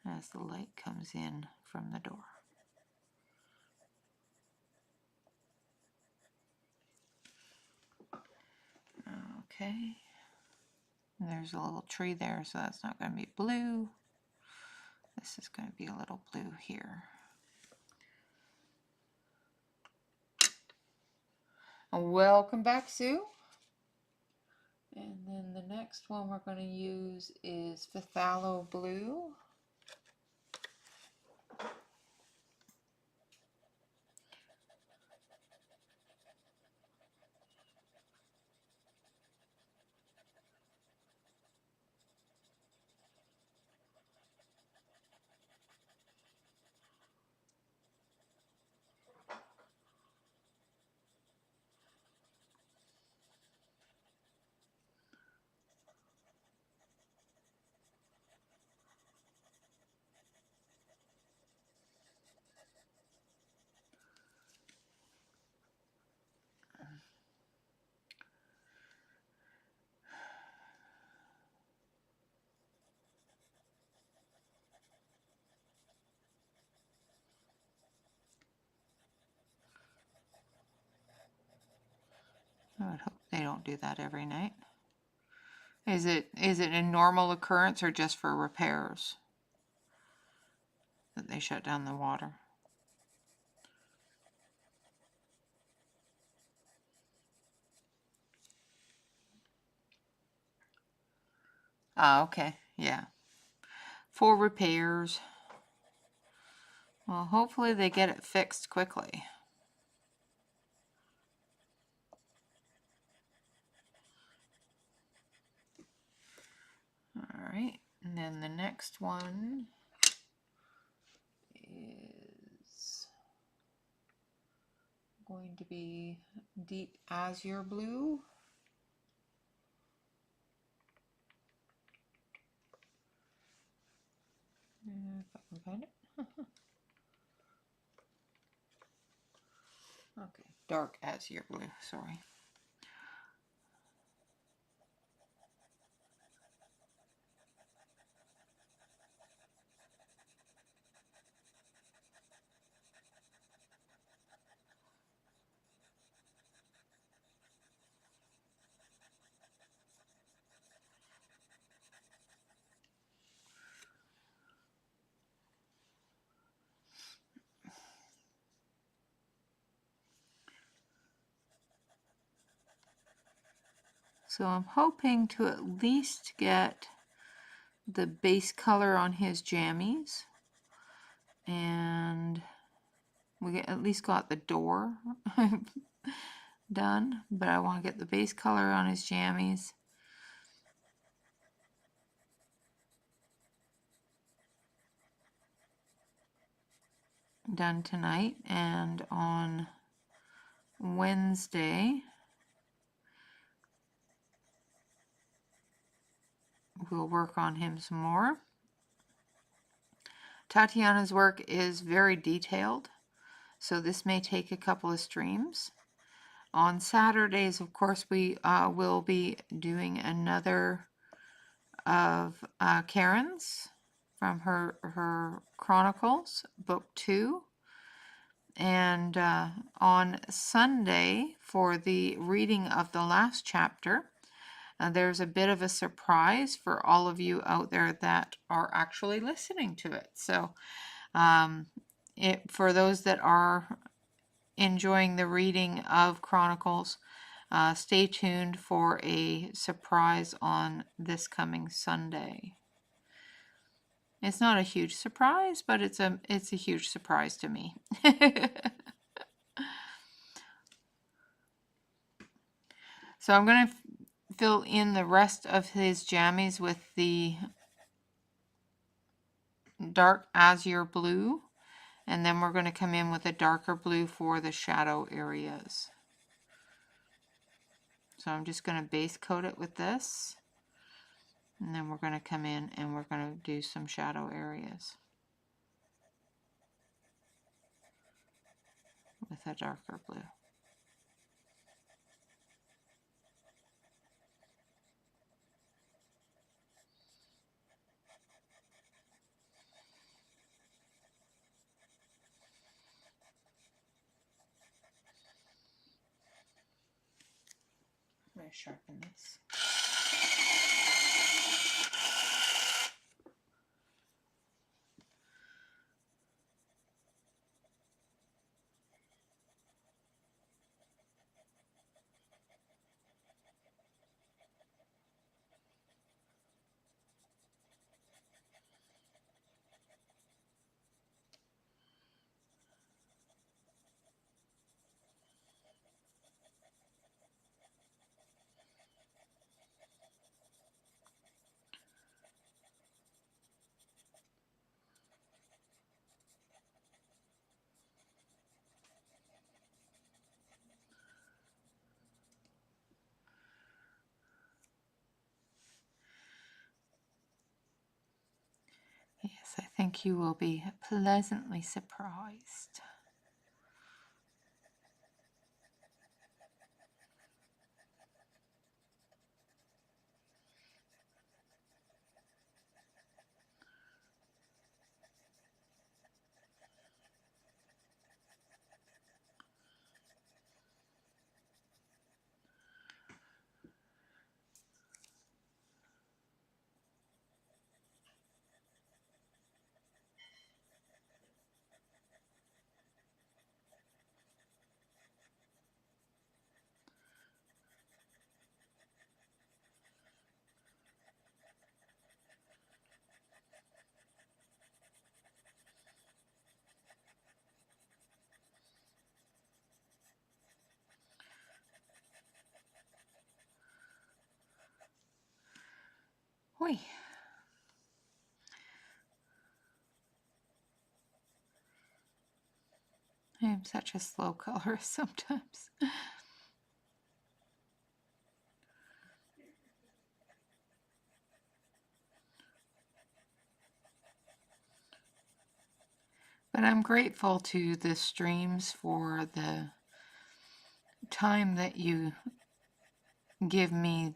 A: as the light comes in from the door. Okay. And there's a little tree there, so that's not going to be blue. This is going to be a little blue here. Welcome back, Sue. And then the next one we're going to use is phthalo blue. I would hope they don't do that every night. Is it a normal occurrence or just for repairs that they shut down the water? Ah, okay, yeah. For repairs. Well, hopefully they get it fixed quickly. All right, and then the next one is going to be deep azure blue. If I can find it. Okay, dark azure blue, sorry. So I'm hoping to at least get the base color on his jammies, and we at least got the door done, but I want to get the base color on his jammies done tonight, and on Wednesday we'll work on him some more. Tatiana's work is very detailed, so this may take a couple of streams. On Saturdays, of course, we will be doing another of Karen's from her Chronicles, Book 2. And on Sunday, for the reading of the last chapter, there's a bit of a surprise for all of you out there that are actually listening to it. So for those that are enjoying the reading of Chronicles, stay tuned for a surprise on this coming Sunday. It's not a huge surprise, but it's a huge surprise to me. So I'm going to fill in the rest of his jammies with the dark azure blue, and then we're going to come in with a darker blue for the shadow areas. So I'm just going to base coat it with this, and then we're going to come in and we're going to do some shadow areas with a darker blue. I'm going to sharpen this. Yes, I think you will be pleasantly surprised. Oi. I am such a slow colorist sometimes. But I'm grateful to the streams for the time that you give me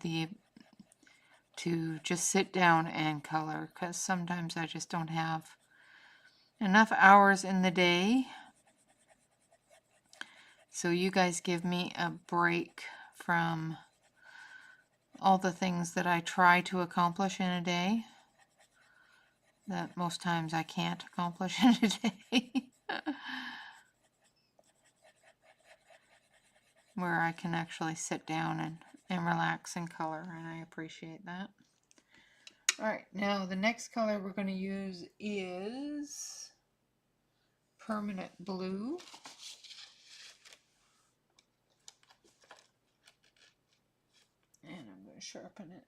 A: to just sit down and color, because sometimes I just don't have enough hours in the day. So you guys give me a break from all the things that I try to accomplish in a day that most times I can't accomplish in a day. Where I can actually sit down and relax and color, and I appreciate that. Alright, now the next color we're going to use is Permanent Blue. And I'm going to sharpen it.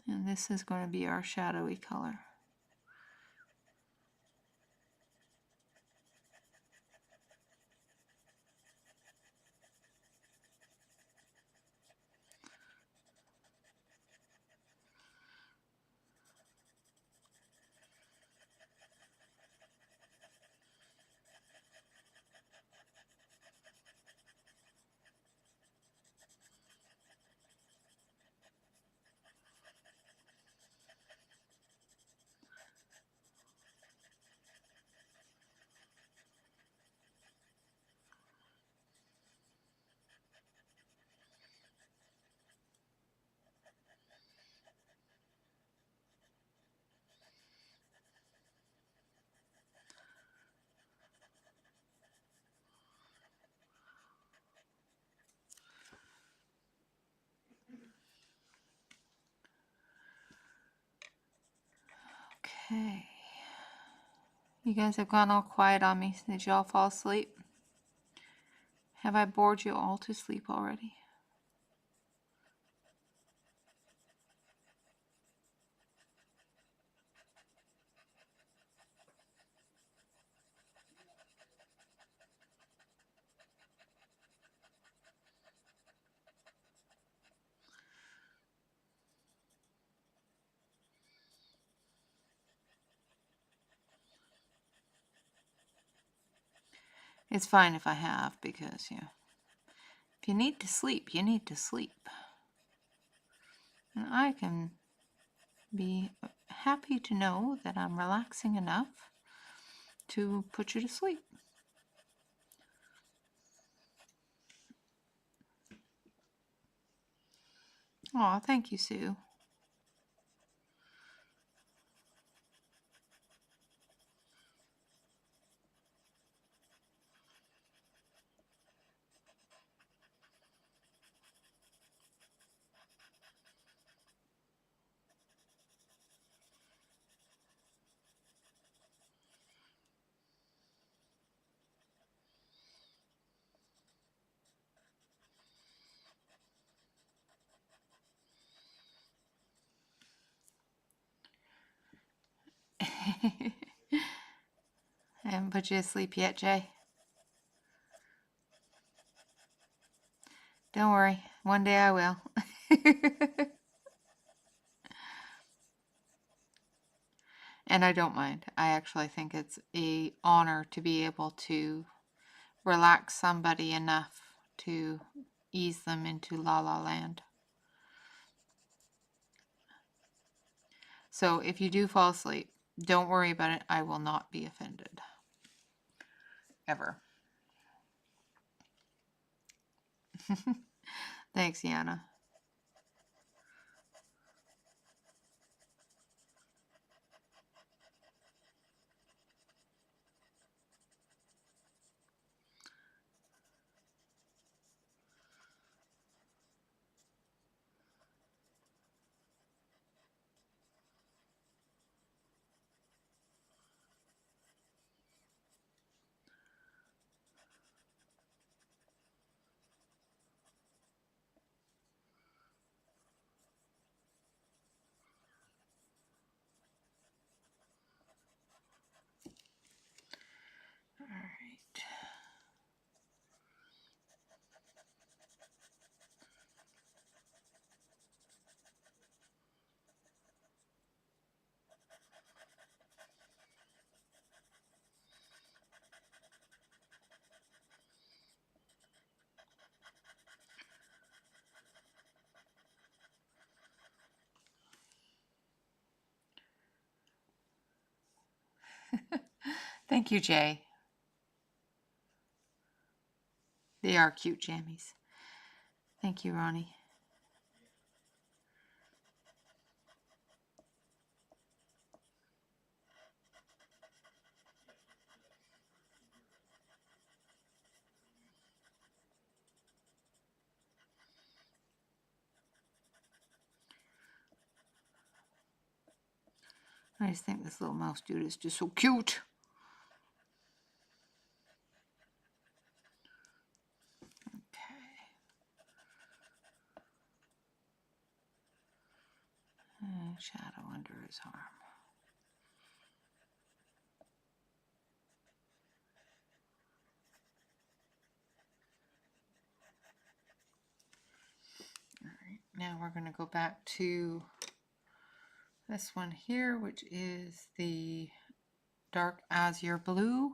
A: And this is going to be our shadowy color. Okay. You guys have gone all quiet on me. Did you all fall asleep? Have I bored you all to sleep already? It's fine if I have, because, you know, if you need to sleep, you need to sleep. And I can be happy to know that I'm relaxing enough to put you to sleep. Aw, thank you, Sue. I haven't put you to sleep yet, Jay. Don't worry, one day I will. And I don't mind. I actually think it's an honor to be able to relax somebody enough to ease them into La La Land. So if you do fall asleep, don't worry about it. I will not be offended. Ever. Thanks, Yana. Thank you, Jay. They are cute jammies. Thank you, Ronnie. I just think this little mouse dude is just so cute. Okay. Shadow under his arm. All right, now we're going to go back to this one here, which is the dark azure blue.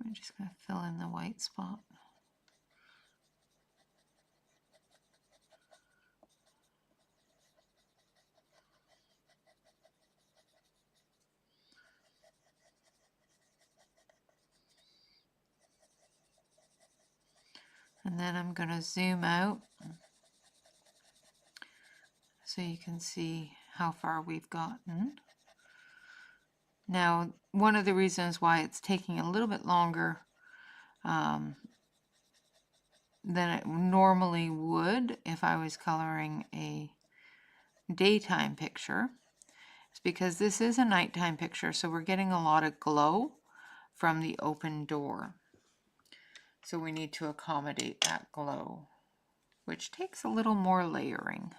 A: I'm just going to fill in the white spot. And then I'm going to zoom out so you can see how far we've gotten. Now, one of the reasons why it's taking a little bit longer than it normally would if I was coloring a daytime picture is because this is a nighttime picture, so we're getting a lot of glow from the open door. So we need to accommodate that glow, which takes a little more layering.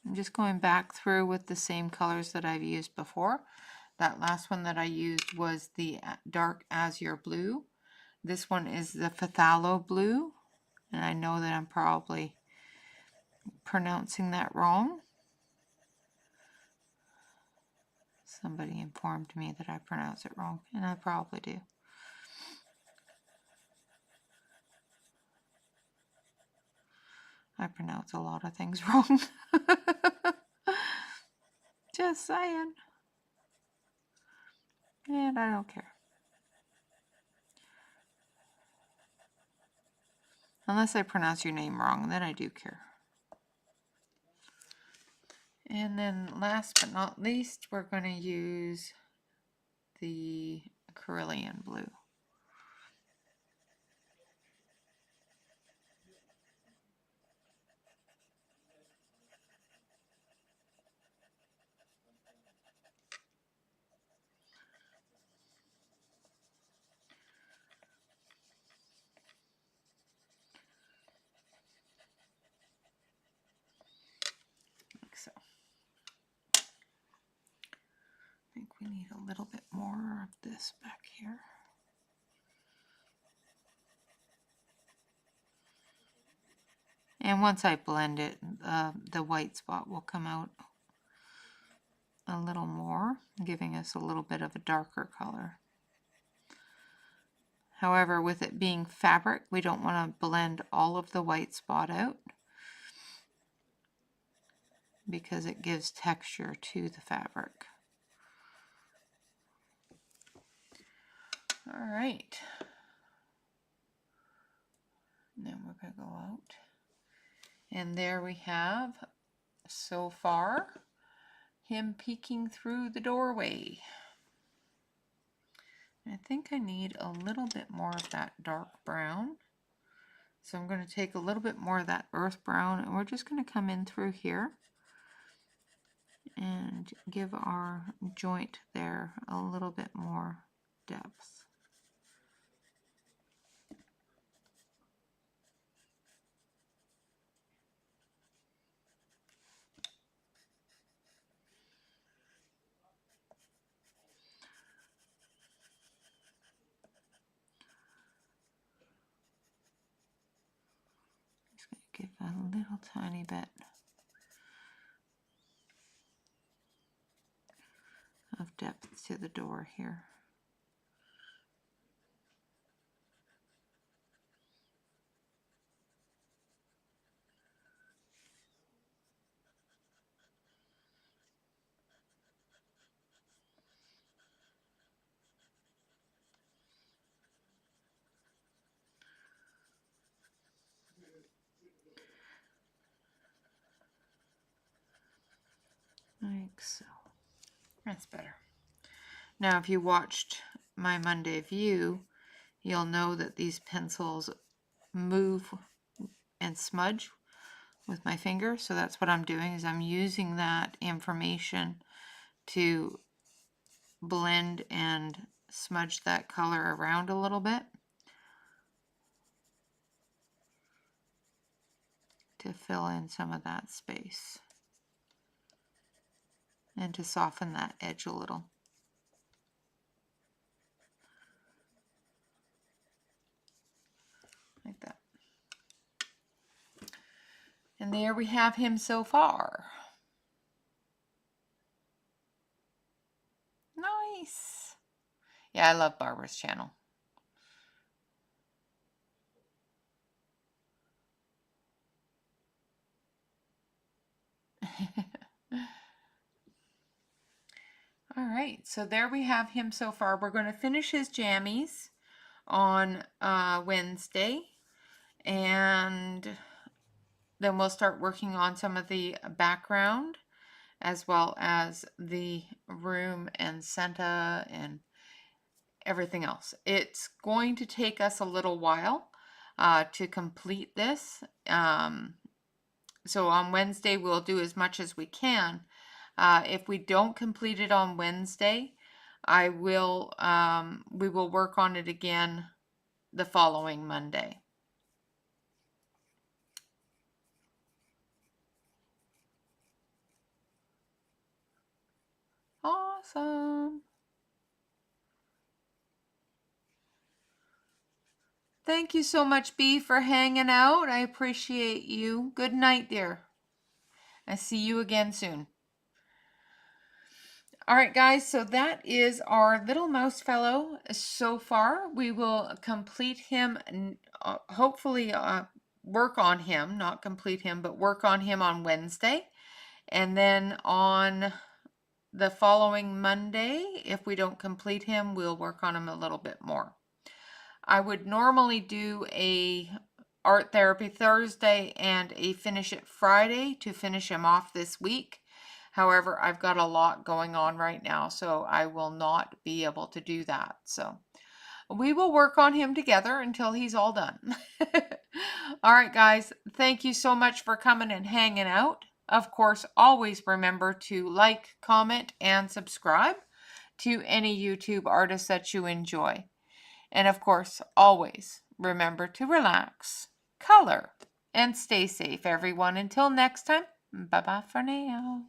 A: I'm just going back through with the same colors that I've used before. That last one that I used was the dark azure blue. This one is the phthalo blue, and I know that I'm probably pronouncing that wrong. Somebody informed me that I pronounce it wrong, and I probably do. I pronounce a lot of things wrong. Just saying. And I don't care. Unless I pronounce your name wrong, then I do care. And then last but not least, we're going to use the Cerulean blue. Like so. I think we need a little bit more of this back here. And once I blend it, the white spot will come out a little more, giving us a little bit of a darker color. However, with it being fabric, we don't want to blend all of the white spot out because it gives texture to the fabric. All right. Then we're going to go out. And there we have, so far, him peeking through the doorway. I think I need a little bit more of that dark brown. So I'm going to take a little bit more of that earth brown, and we're just going to come in through here and give our joint there a little bit more depth. Just going to give a little tiny bit of depth to the door here. like so. That's better. Now, if you watched my Monday view, you'll know that these pencils move and smudge with my finger. So that's what I'm doing, is I'm using that information to blend and smudge that color around a little bit to fill in some of that space and to soften that edge a little. Like that. And there we have him so far. Nice. Yeah, I love Barbara's channel. All right, so there we have him so far. We're going to finish his jammies on Wednesday, and then we'll start working on some of the background as well as the room and Santa and everything else. It's going to take us a little while to complete this. So on Wednesday, we'll do as much as we can. If we don't complete it on Wednesday, we will work on it again the following Monday. Awesome. Thank you so much, Bea, for hanging out. I appreciate you. Good night, dear. I see you again soon. All right, guys, so that is our little mouse fellow so far. We will complete him, hopefully work on him, not complete him, but work on him on Wednesday. And then on the following Monday, if we don't complete him, we'll work on him a little bit more. I would normally do a art therapy Thursday and a finish it Friday to finish him off this week. However, I've got a lot going on right now, so I will not be able to do that. So we will work on him together until he's all done. All right, guys, thank you so much for coming and hanging out. Of course, always remember to like, comment, and subscribe to any YouTube artist that you enjoy. And of course, always remember to relax, color, and stay safe, everyone. Until next time, bye-bye for now.